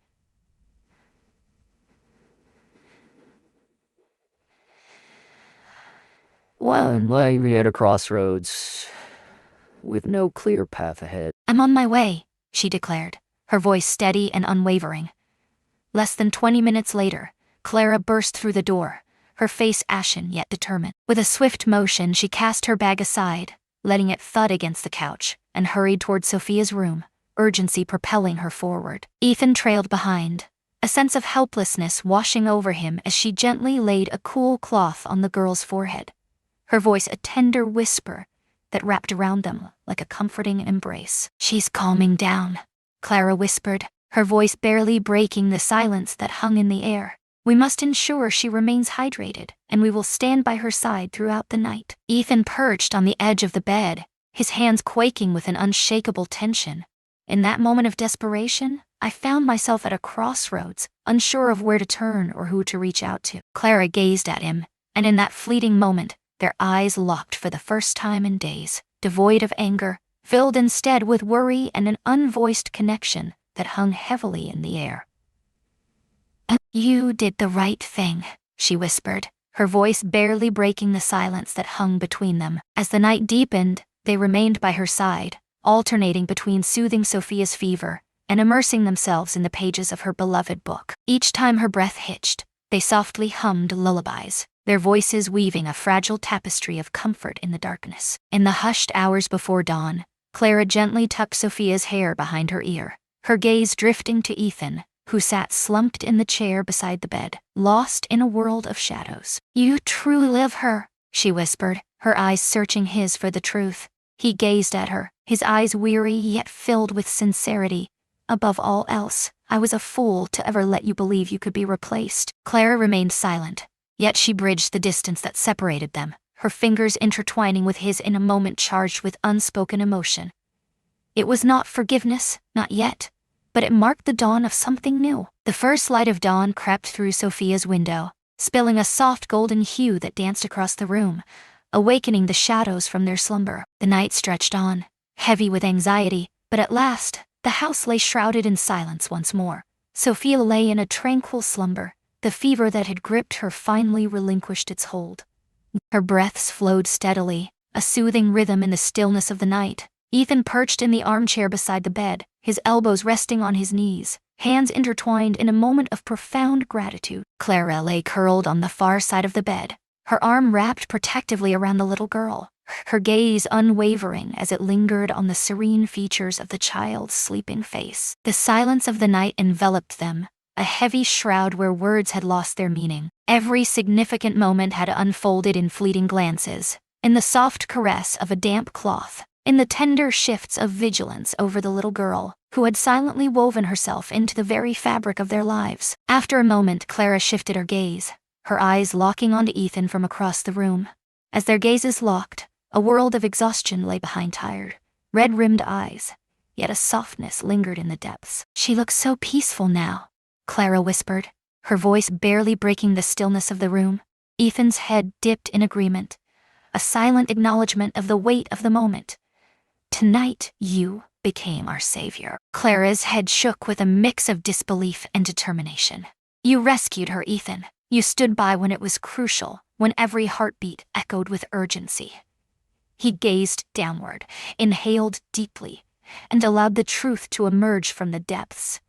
B: Well, we're at a crossroads with no clear path ahead.
A: I'm on my way, she declared, her voice steady and unwavering. Less than 20 minutes later, Clara burst through the door, her face ashen yet determined. With a swift motion, she cast her bag aside, letting it thud against the couch, and hurried toward Sophia's room, urgency propelling her forward. Ethan trailed behind, a sense of helplessness washing over him as she gently laid a cool cloth on the girl's forehead, her voice a tender whisper that wrapped around them like a comforting embrace. "She's calming down," Clara whispered, her voice barely breaking the silence that hung in the air. "We must ensure she remains hydrated, and we will stand by her side throughout the night." Ethan perched on the edge of the bed, his hands quaking with an unshakable tension. In that moment of desperation, I found myself at a crossroads, unsure of where to turn or who to reach out to. Clara gazed at him, and in that fleeting moment, their eyes locked for the first time in days, devoid of anger, filled instead with worry and an unvoiced connection that hung heavily in the air. "You did the right thing," she whispered, her voice barely breaking the silence that hung between them. As the night deepened, they remained by her side, alternating between soothing Sophia's fever and immersing themselves in the pages of her beloved book. Each time her breath hitched, they softly hummed lullabies, their voices weaving a fragile tapestry of comfort in the darkness. In the hushed hours before dawn, Clara gently tucked Sophia's hair behind her ear, her gaze drifting to Ethan, who sat slumped in the chair beside the bed, lost in a world of shadows. "You truly love her," she whispered, her eyes searching his for the truth. He gazed at her, his eyes weary yet filled with sincerity. "Above all else, I was a fool to ever let you believe you could be replaced." Clara remained silent, yet she bridged the distance that separated them, her fingers intertwining with his in a moment charged with unspoken emotion. It was not forgiveness, not yet, but it marked the dawn of something new. The first light of dawn crept through Sophia's window, spilling a soft golden hue that danced across the room, awakening the shadows from their slumber. The night stretched on, heavy with anxiety, but at last, the house lay shrouded in silence once more. Sophia lay in a tranquil slumber, the fever that had gripped her finally relinquished its hold. Her breaths flowed steadily, a soothing rhythm in the stillness of the night. Ethan perched in the armchair beside the bed, his elbows resting on his knees, hands intertwined in a moment of profound gratitude. Clara lay curled on the far side of the bed, her arm wrapped protectively around the little girl, her gaze unwavering as it lingered on the serene features of the child's sleeping face. The silence of the night enveloped them, a heavy shroud where words had lost their meaning. Every significant moment had unfolded in fleeting glances, in the soft caress of a damp cloth, in the tender shifts of vigilance over the little girl, who had silently woven herself into the very fabric of their lives. After a moment, Clara shifted her gaze, her eyes locking onto Ethan from across the room. As their gazes locked, a world of exhaustion lay behind tired, red-rimmed eyes, yet a softness lingered in the depths. "She looks so peaceful now," Clara whispered, her voice barely breaking the stillness of the room. Ethan's head dipped in agreement, a silent acknowledgement of the weight of the moment. "Tonight, you became our savior." Clara's head shook with a mix of disbelief and determination. "You rescued her, Ethan. You stood by when it was crucial, when every heartbeat echoed with urgency." He gazed downward, inhaled deeply, and allowed the truth to emerge from the depths.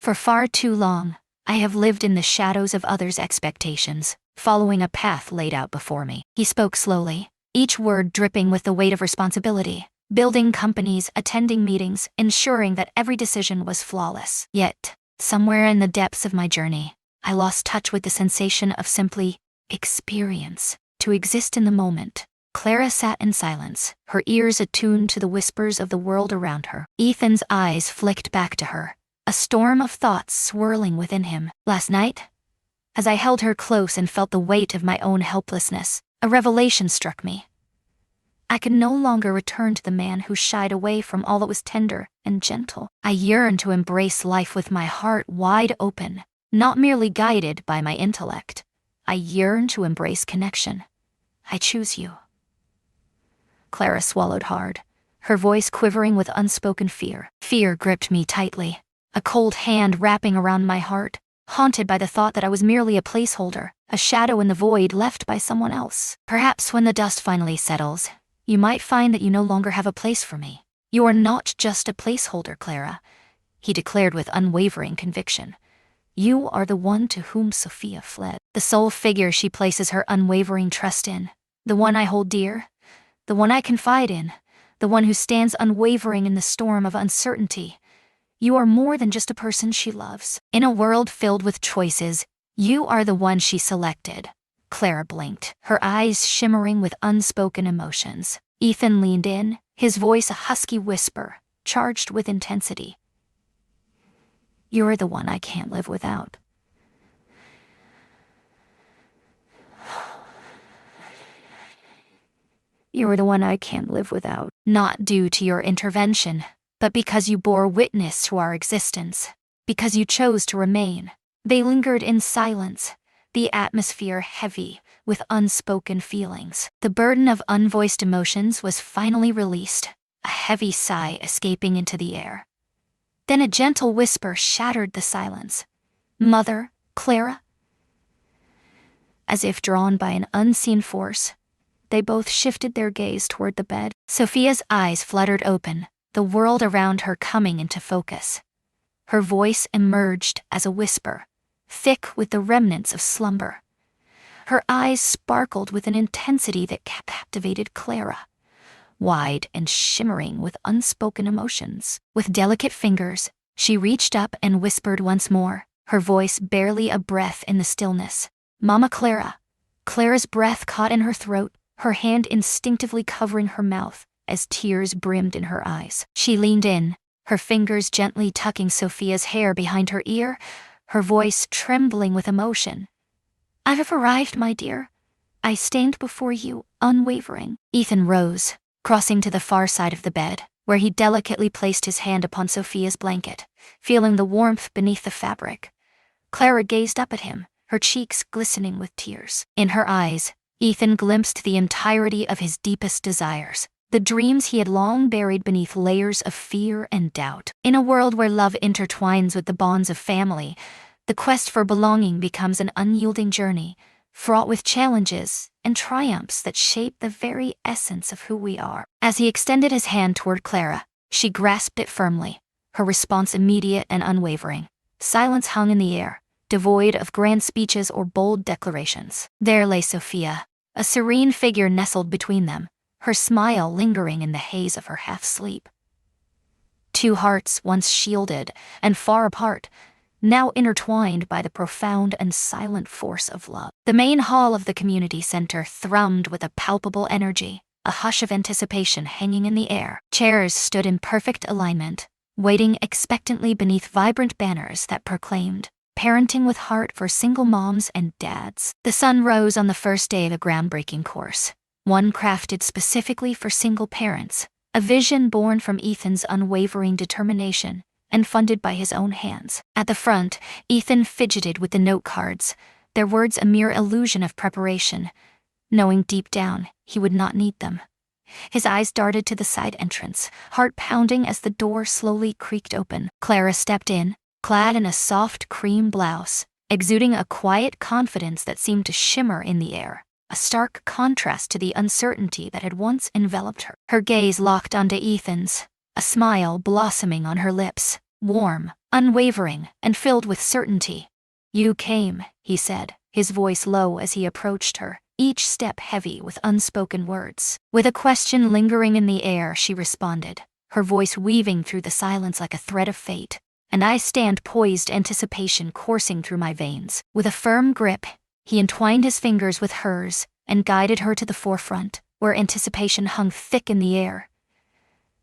A: "For far too long, I have lived in the shadows of others' expectations, following a path laid out before me." He spoke slowly, each word dripping with the weight of responsibility, building companies, attending meetings, ensuring that every decision was flawless. Yet, somewhere in the depths of my journey, I lost touch with the sensation of simply experience, to exist in the moment. Clara sat in silence, her ears attuned to the whispers of the world around her. Ethan's eyes flicked back to her, a storm of thoughts swirling within him. Last night, as I held her close and felt the weight of my own helplessness, a revelation struck me. I could no longer return to the man who shied away from all that was tender and gentle. I yearned to embrace life with my heart wide open, not merely guided by my intellect. I yearn to embrace connection. I choose you. Clara swallowed hard, her voice quivering with unspoken fear. Fear gripped me tightly, a cold hand wrapping around my heart, haunted by the thought that I was merely a placeholder, a shadow in the void left by someone else. Perhaps when the dust finally settles, you might find that you no longer have a place for me. You are not just a placeholder, Clara, he declared with unwavering conviction. You are the one to whom Sophia fled, the sole figure she places her unwavering trust in, the one I hold dear, the one I confide in, the one who stands unwavering in the storm of uncertainty. You are more than just a person she loves. In a world filled with choices, you are the one she selected. Clara blinked, her eyes shimmering with unspoken emotions. Ethan leaned in, his voice a husky whisper, charged with intensity. You're the one I can't live without. You're the one I can't live without. Not due to your intervention, but because you bore witness to our existence, because you chose to remain. They lingered in silence, the atmosphere heavy with unspoken feelings. The burden of unvoiced emotions was finally released, a heavy sigh escaping into the air. Then a gentle whisper shattered the silence. Mother, Clara? As if drawn by an unseen force, they both shifted their gaze toward the bed. Sophia's eyes fluttered open, the world around her coming into focus. Her voice emerged as a whisper, thick with the remnants of slumber. Her eyes sparkled with an intensity that captivated Clara, wide and shimmering with unspoken emotions. With delicate fingers, she reached up and whispered once more, her voice barely a breath in the stillness. Mama Clara. Clara's breath caught in her throat, her hand instinctively covering her mouth as tears brimmed in her eyes. She leaned in, her fingers gently tucking Sophia's hair behind her ear, her voice trembling with emotion. I have arrived, my dear. I stand before you, unwavering. Ethan rose, crossing to the far side of the bed, where he delicately placed his hand upon Sophia's blanket, feeling the warmth beneath the fabric. Clara gazed up at him, her cheeks glistening with tears. In her eyes, Ethan glimpsed the entirety of his deepest desires, the dreams he had long buried beneath layers of fear and doubt. In a world where love intertwines with the bonds of family, the quest for belonging becomes an unyielding journey, fraught with challenges and triumphs that shape the very essence of who we are. As he extended his hand toward Clara, she grasped it firmly, her response immediate and unwavering. Silence hung in the air, devoid of grand speeches or bold declarations. There lay Sophia, a serene figure nestled between them, her smile lingering in the haze of her half-sleep. Two hearts once shielded and far apart, now intertwined by the profound and silent force of love. The main hall of the community center thrummed with a palpable energy, a hush of anticipation hanging in the air. Chairs stood in perfect alignment, waiting expectantly beneath vibrant banners that proclaimed, Parenting with Heart for Single Moms and Dads. The sun rose on the first day of a groundbreaking course, one crafted specifically for single parents, a vision born from Ethan's unwavering determination and funded by his own hands. At the front, Ethan fidgeted with the note cards, their words a mere illusion of preparation, knowing deep down he would not need them. His eyes darted to the side entrance, heart pounding as the door slowly creaked open. Clara stepped in, clad in a soft cream blouse, exuding a quiet confidence that seemed to shimmer in the air, a stark contrast to the uncertainty that had once enveloped her. Her gaze locked onto Ethan's, a smile blossoming on her lips, warm, unwavering, and filled with certainty. You came, he said, his voice low as he approached her, each step heavy with unspoken words. With a question lingering in the air, she responded, her voice weaving through the silence like a thread of fate. And I stand poised, anticipation coursing through my veins. With a firm grip, he entwined his fingers with hers and guided her to the forefront, where anticipation hung thick in the air.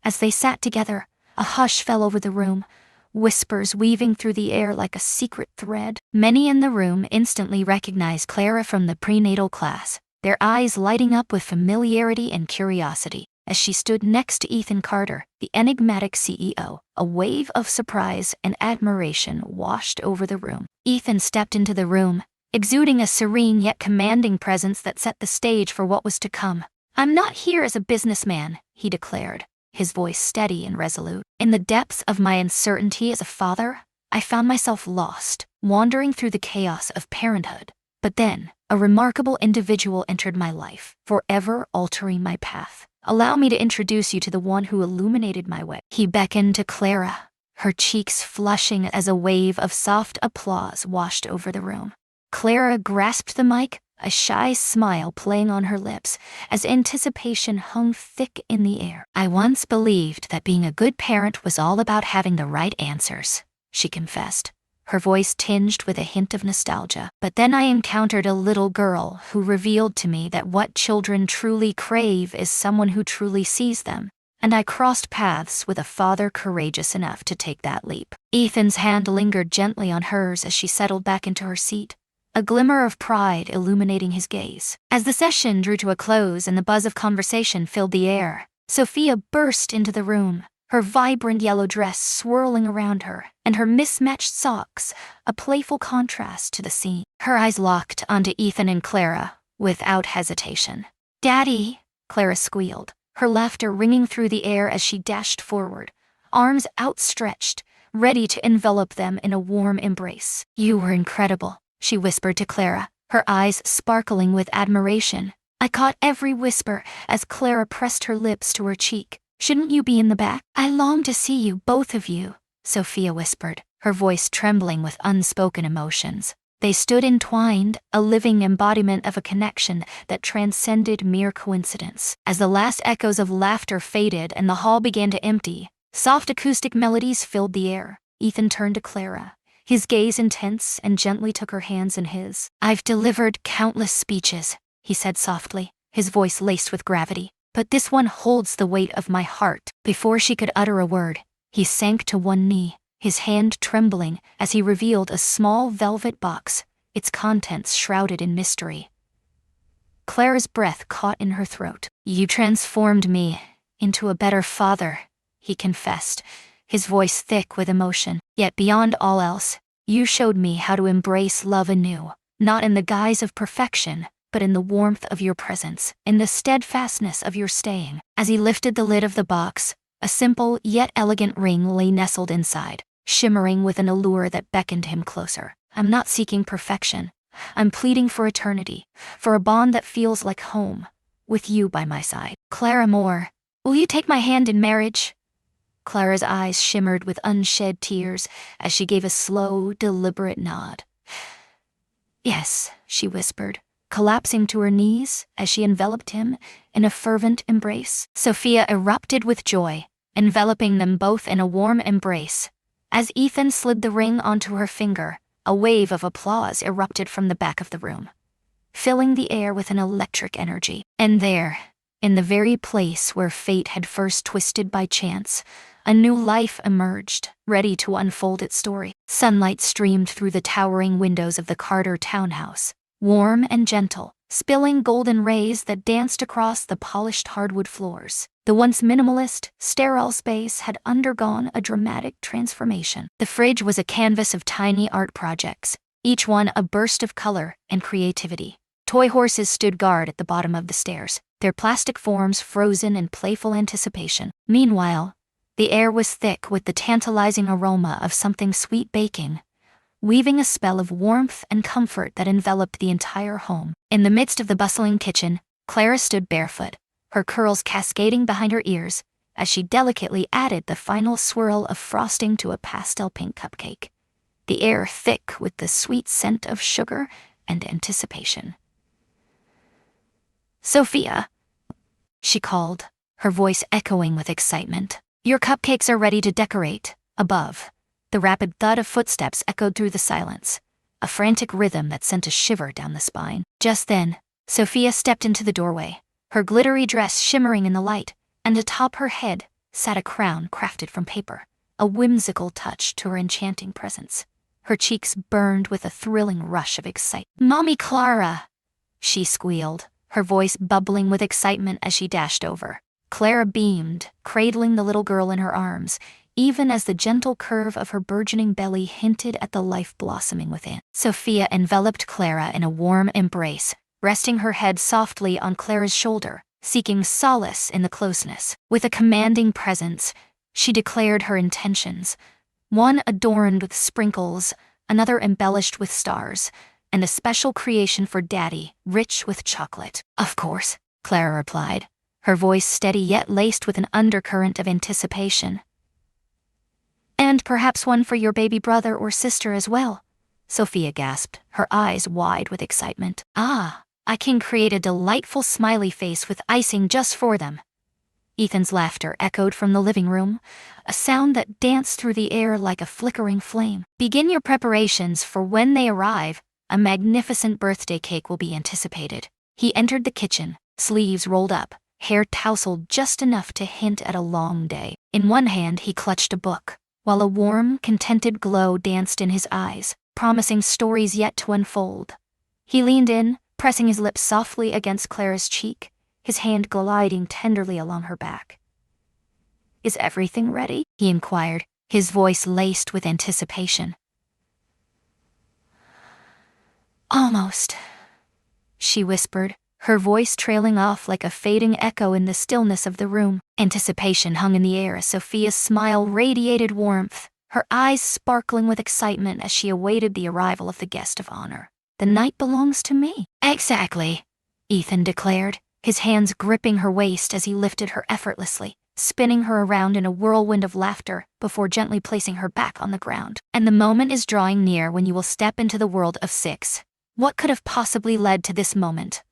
A: As they sat together, a hush fell over the room, whispers weaving through the air like a secret thread. Many in the room instantly recognized Clara from the prenatal class, their eyes lighting up with familiarity and curiosity. As she stood next to Ethan Carter, the enigmatic CEO, a wave of surprise and admiration washed over the room. Ethan stepped into the room, exuding a serene yet commanding presence that set the stage for what was to come. "I'm not here as a businessman," he declared, his voice steady and resolute. "In the depths of my uncertainty as a father, I found myself lost, wandering through the chaos of parenthood. But then, a remarkable individual entered my life, forever altering my path. Allow me to introduce you to the one who illuminated my way." He beckoned to Clara, her cheeks flushing as a wave of soft applause washed over the room. Clara grasped the mic, a shy smile playing on her lips, as anticipation hung thick in the air. "I once believed that being a good parent was all about having the right answers," she confessed, her voice tinged with a hint of nostalgia. "But then I encountered a little girl who revealed to me that what children truly crave is someone who truly sees them. And I crossed paths with a father courageous enough to take that leap." Ethan's hand lingered gently on hers as she settled back into her seat, a glimmer of pride illuminating his gaze. As the session drew to a close and the buzz of conversation filled the air, Sophia burst into the room, her vibrant yellow dress swirling around her, and her mismatched socks a playful contrast to the scene. Her eyes locked onto Ethan and Clara, without hesitation. "Daddy," Clara squealed, her laughter ringing through the air as she dashed forward, arms outstretched, ready to envelop them in a warm embrace. "You were incredible," she whispered to Clara, her eyes sparkling with admiration. I caught every whisper as Clara pressed her lips to her cheek. "Shouldn't you be in the back?" "I long to see you, both of you," Sophia whispered, her voice trembling with unspoken emotions. They stood entwined, a living embodiment of a connection that transcended mere coincidence. As the last echoes of laughter faded and the hall began to empty, soft acoustic melodies filled the air. Ethan turned to Clara, his gaze intense, and gently took her hands in his. "I've delivered countless speeches," he said softly, his voice laced with gravity, "but this one holds the weight of my heart." Before she could utter a word, he sank to one knee, his hand trembling as he revealed a small velvet box, its contents shrouded in mystery. Clara's breath caught in her throat. "You transformed me into a better father," he confessed, his voice thick with emotion. "Yet beyond all else, you showed me how to embrace love anew, not in the guise of perfection, but in the warmth of your presence, in the steadfastness of your staying." As he lifted the lid of the box, a simple yet elegant ring lay nestled inside, shimmering with an allure that beckoned him closer. "I'm not seeking perfection. I'm pleading for eternity, for a bond that feels like home, with you by my side." "Clara Moore, will you take my hand in marriage?" Clara's eyes shimmered with unshed tears as she gave a slow, deliberate nod. "Yes," she whispered, collapsing to her knees as she enveloped him in a fervent embrace. Sophia erupted with joy, enveloping them both in a warm embrace. As Ethan slid the ring onto her finger, a wave of applause erupted from the back of the room, filling the air with an electric energy. And there, in the very place where fate had first twisted by chance, a new life emerged, ready to unfold its story. Sunlight streamed through the towering windows of the Carter townhouse, warm and gentle, spilling golden rays that danced across the polished hardwood floors. The once minimalist, sterile space had undergone a dramatic transformation. The fridge was a canvas of tiny art projects, each one a burst of color and creativity. Toy horses stood guard at the bottom of the stairs, their plastic forms frozen in playful anticipation. Meanwhile, the air was thick with the tantalizing aroma of something sweet baking, weaving a spell of warmth and comfort that enveloped the entire home. In the midst of the bustling kitchen, Clara stood barefoot, her curls cascading behind her ears, as she delicately added the final swirl of frosting to a pastel pink cupcake, the air thick with the sweet scent of sugar and anticipation. "Sophia," she called, her voice echoing with excitement. "Your cupcakes are ready to decorate." Above, the rapid thud of footsteps echoed through the silence, a frantic rhythm that sent a shiver down the spine. Just then, Sophia stepped into the doorway, her glittery dress shimmering in the light, and atop her head sat a crown crafted from paper, a whimsical touch to her enchanting presence. Her cheeks burned with a thrilling rush of excitement. "Mommy Clara," she squealed, her voice bubbling with excitement as she dashed over. Clara beamed, cradling the little girl in her arms, even as the gentle curve of her burgeoning belly hinted at the life blossoming within. Sophia enveloped Clara in a warm embrace, resting her head softly on Clara's shoulder, seeking solace in the closeness. With a commanding presence, she declared her intentions, one adorned with sprinkles, another embellished with stars, and a special creation for Daddy, rich with chocolate. "Of course," Clara replied, her voice steady yet laced with an undercurrent of anticipation. "And perhaps one for your baby brother or sister as well," Sophia gasped, her eyes wide with excitement. "Ah, I can create a delightful smiley face with icing just for them." Ethan's laughter echoed from the living room, a sound that danced through the air like a flickering flame. "Begin your preparations, for when they arrive, a magnificent birthday cake will be anticipated." He entered the kitchen, sleeves rolled up, hair tousled just enough to hint at a long day. In one hand he clutched a book, while a warm, contented glow danced in his eyes, promising stories yet to unfold. He leaned in, pressing his lips softly against Clara's cheek, his hand gliding tenderly along her back. "Is everything ready?" he inquired, his voice laced with anticipation. "Almost," she whispered, her voice trailing off like a fading echo in the stillness of the room. Anticipation hung in the air as Sophia's smile radiated warmth, her eyes sparkling with excitement as she awaited the arrival of the guest of honor. "The night belongs to me." "Exactly," Ethan declared, his hands gripping her waist as he lifted her effortlessly, spinning her around in a whirlwind of laughter before gently placing her back on the ground. "And the moment is drawing near when you will step into the world of 6. What could have possibly led to this moment?"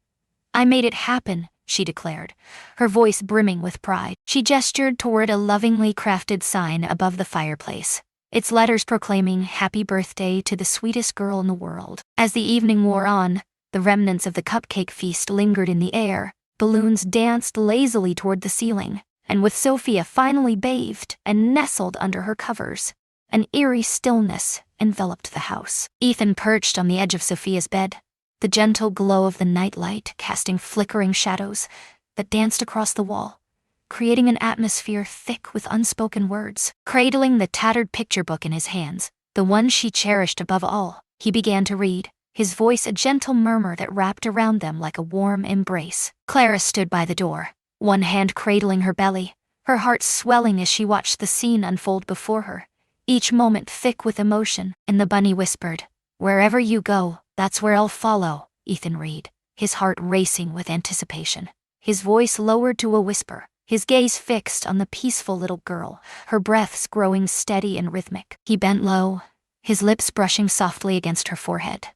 A: "I made it happen," she declared, her voice brimming with pride. She gestured toward a lovingly crafted sign above the fireplace, its letters proclaiming "Happy Birthday to the sweetest girl in the world." As the evening wore on, the remnants of the cupcake feast lingered in the air, balloons danced lazily toward the ceiling, and with Sophia finally bathed and nestled under her covers, an eerie stillness enveloped the house. Ethan perched on the edge of Sophia's bed, the gentle glow of the nightlight casting flickering shadows that danced across the wall, creating an atmosphere thick with unspoken words. Cradling the tattered picture book in his hands, the one she cherished above all, he began to read, his voice a gentle murmur that wrapped around them like a warm embrace. Clara stood by the door, one hand cradling her belly, her heart swelling as she watched the scene unfold before her, each moment thick with emotion. And the bunny whispered, "Wherever you go, that's where I'll follow," Ethan read, his heart racing with anticipation. His voice lowered to a whisper, his gaze fixed on the peaceful little girl, her breaths growing steady and rhythmic. He bent low, his lips brushing softly against her forehead,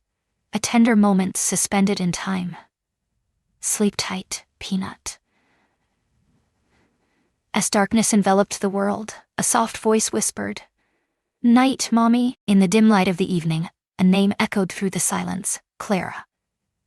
A: a tender moment suspended in time. "Sleep tight, Peanut." As darkness enveloped the world, a soft voice whispered, "Night, Mommy." In the dim light of the evening, a name echoed through the silence, Clara.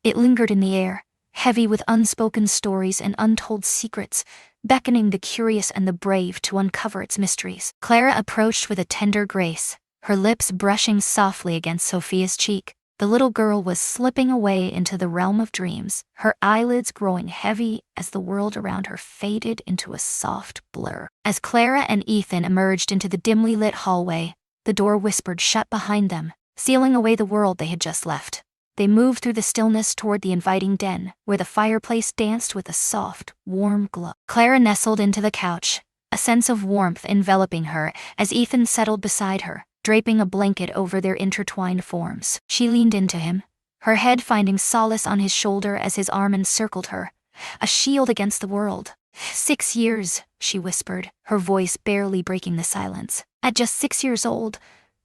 A: It lingered in the air, heavy with unspoken stories and untold secrets, beckoning the curious and the brave to uncover its mysteries. Clara approached with a tender grace, her lips brushing softly against Sophia's cheek. The little girl was slipping away into the realm of dreams, her eyelids growing heavy as the world around her faded into a soft blur. As Clara and Ethan emerged into the dimly lit hallway, the door whispered shut behind them, sealing away the world they had just left. They moved through the stillness toward the inviting den, where the fireplace danced with a soft, warm glow. Clara nestled into the couch, a sense of warmth enveloping her as Ethan settled beside her, draping a blanket over their intertwined forms. She leaned into him, her head finding solace on his shoulder as his arm encircled her, a shield against the world. 6 years, she whispered, her voice barely breaking the silence. At just 6 years old,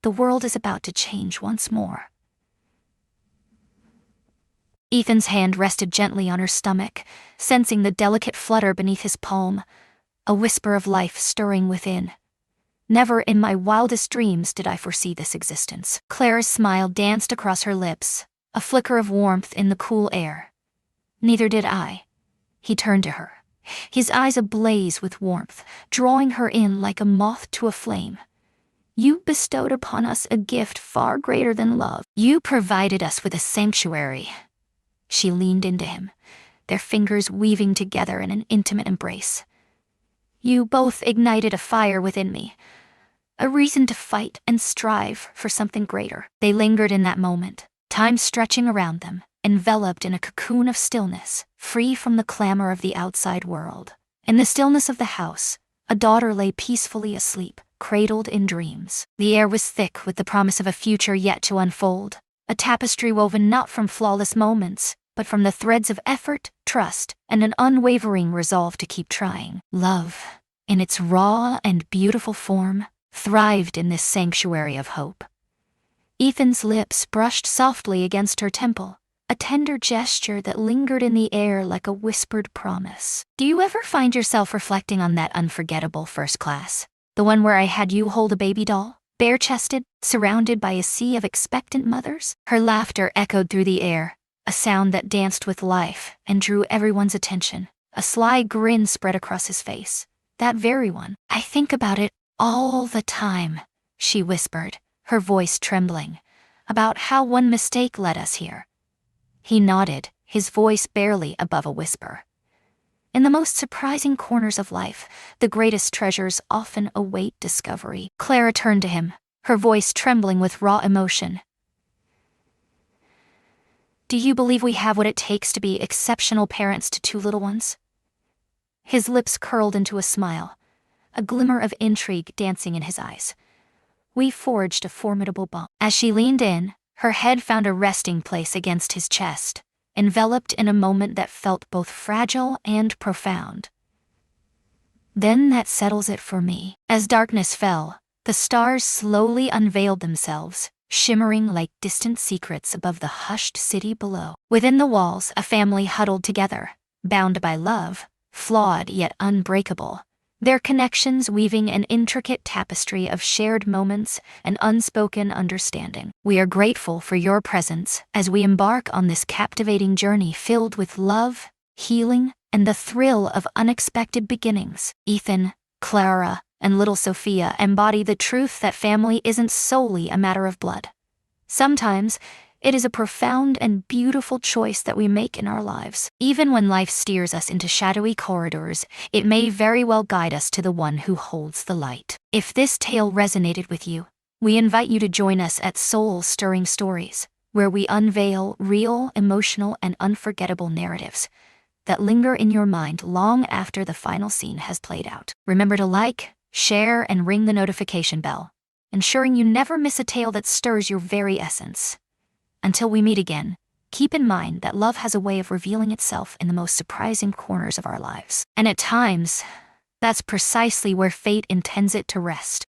A: the world is about to change once more. Ethan's hand rested gently on her stomach, sensing the delicate flutter beneath his palm, a whisper of life stirring within. Never in my wildest dreams did I foresee this existence. Clara's smile danced across her lips, a flicker of warmth in the cool air. Neither did I. He turned to her, his eyes ablaze with warmth, drawing her in like a moth to a flame. You bestowed upon us a gift far greater than love. You provided us with a sanctuary. She leaned into him, their fingers weaving together in an intimate embrace. You both ignited a fire within me, a reason to fight and strive for something greater. They lingered in that moment, time stretching around them, enveloped in a cocoon of stillness, free from the clamor of the outside world. In the stillness of the house, a daughter lay peacefully asleep, cradled in dreams. The air was thick with the promise of a future yet to unfold, a tapestry woven not from flawless moments, but from the threads of effort, trust, and an unwavering resolve to keep trying. Love, in its raw and beautiful form, thrived in this sanctuary of hope. Ethan's lips brushed softly against her temple, a tender gesture that lingered in the air like a whispered promise. Do you ever find yourself reflecting on that unforgettable first class? The one where I had you hold a baby doll, bare-chested, surrounded by a sea of expectant mothers? Her laughter echoed through the air, a sound that danced with life and drew everyone's attention. A sly grin spread across his face. That very one. I think about it all the time, she whispered, her voice trembling, about how one mistake led us here. He nodded, his voice barely above a whisper. In the most surprising corners of life, the greatest treasures often await discovery. Clara turned to him, her voice trembling with raw emotion. Do you believe we have what it takes to be exceptional parents to two little ones? His lips curled into a smile, a glimmer of intrigue dancing in his eyes. We forged a formidable bond. As she leaned in, her head found a resting place against his chest, enveloped in a moment that felt both fragile and profound. Then that settles it for me. As darkness fell, the stars slowly unveiled themselves, shimmering like distant secrets above the hushed city below. Within the walls, a family huddled together, bound by love, flawed yet unbreakable, their connections weaving an intricate tapestry of shared moments and unspoken understanding. We are grateful for your presence as we embark on this captivating journey filled with love, healing, and the thrill of unexpected beginnings. Ethan, Clara, and little Sophia embody the truth that family isn't solely a matter of blood. Sometimes, it is a profound and beautiful choice that we make in our lives. Even when life steers us into shadowy corridors, it may very well guide us to the one who holds the light. If this tale resonated with you, we invite you to join us at Soul-Stirring Stories, where we unveil real, emotional, and unforgettable narratives that linger in your mind long after the final scene has played out. Remember to like, share, and ring the notification bell, ensuring you never miss a tale that stirs your very essence. Until we meet again, keep in mind that love has a way of revealing itself in the most surprising corners of our lives. And at times, that's precisely where fate intends it to rest.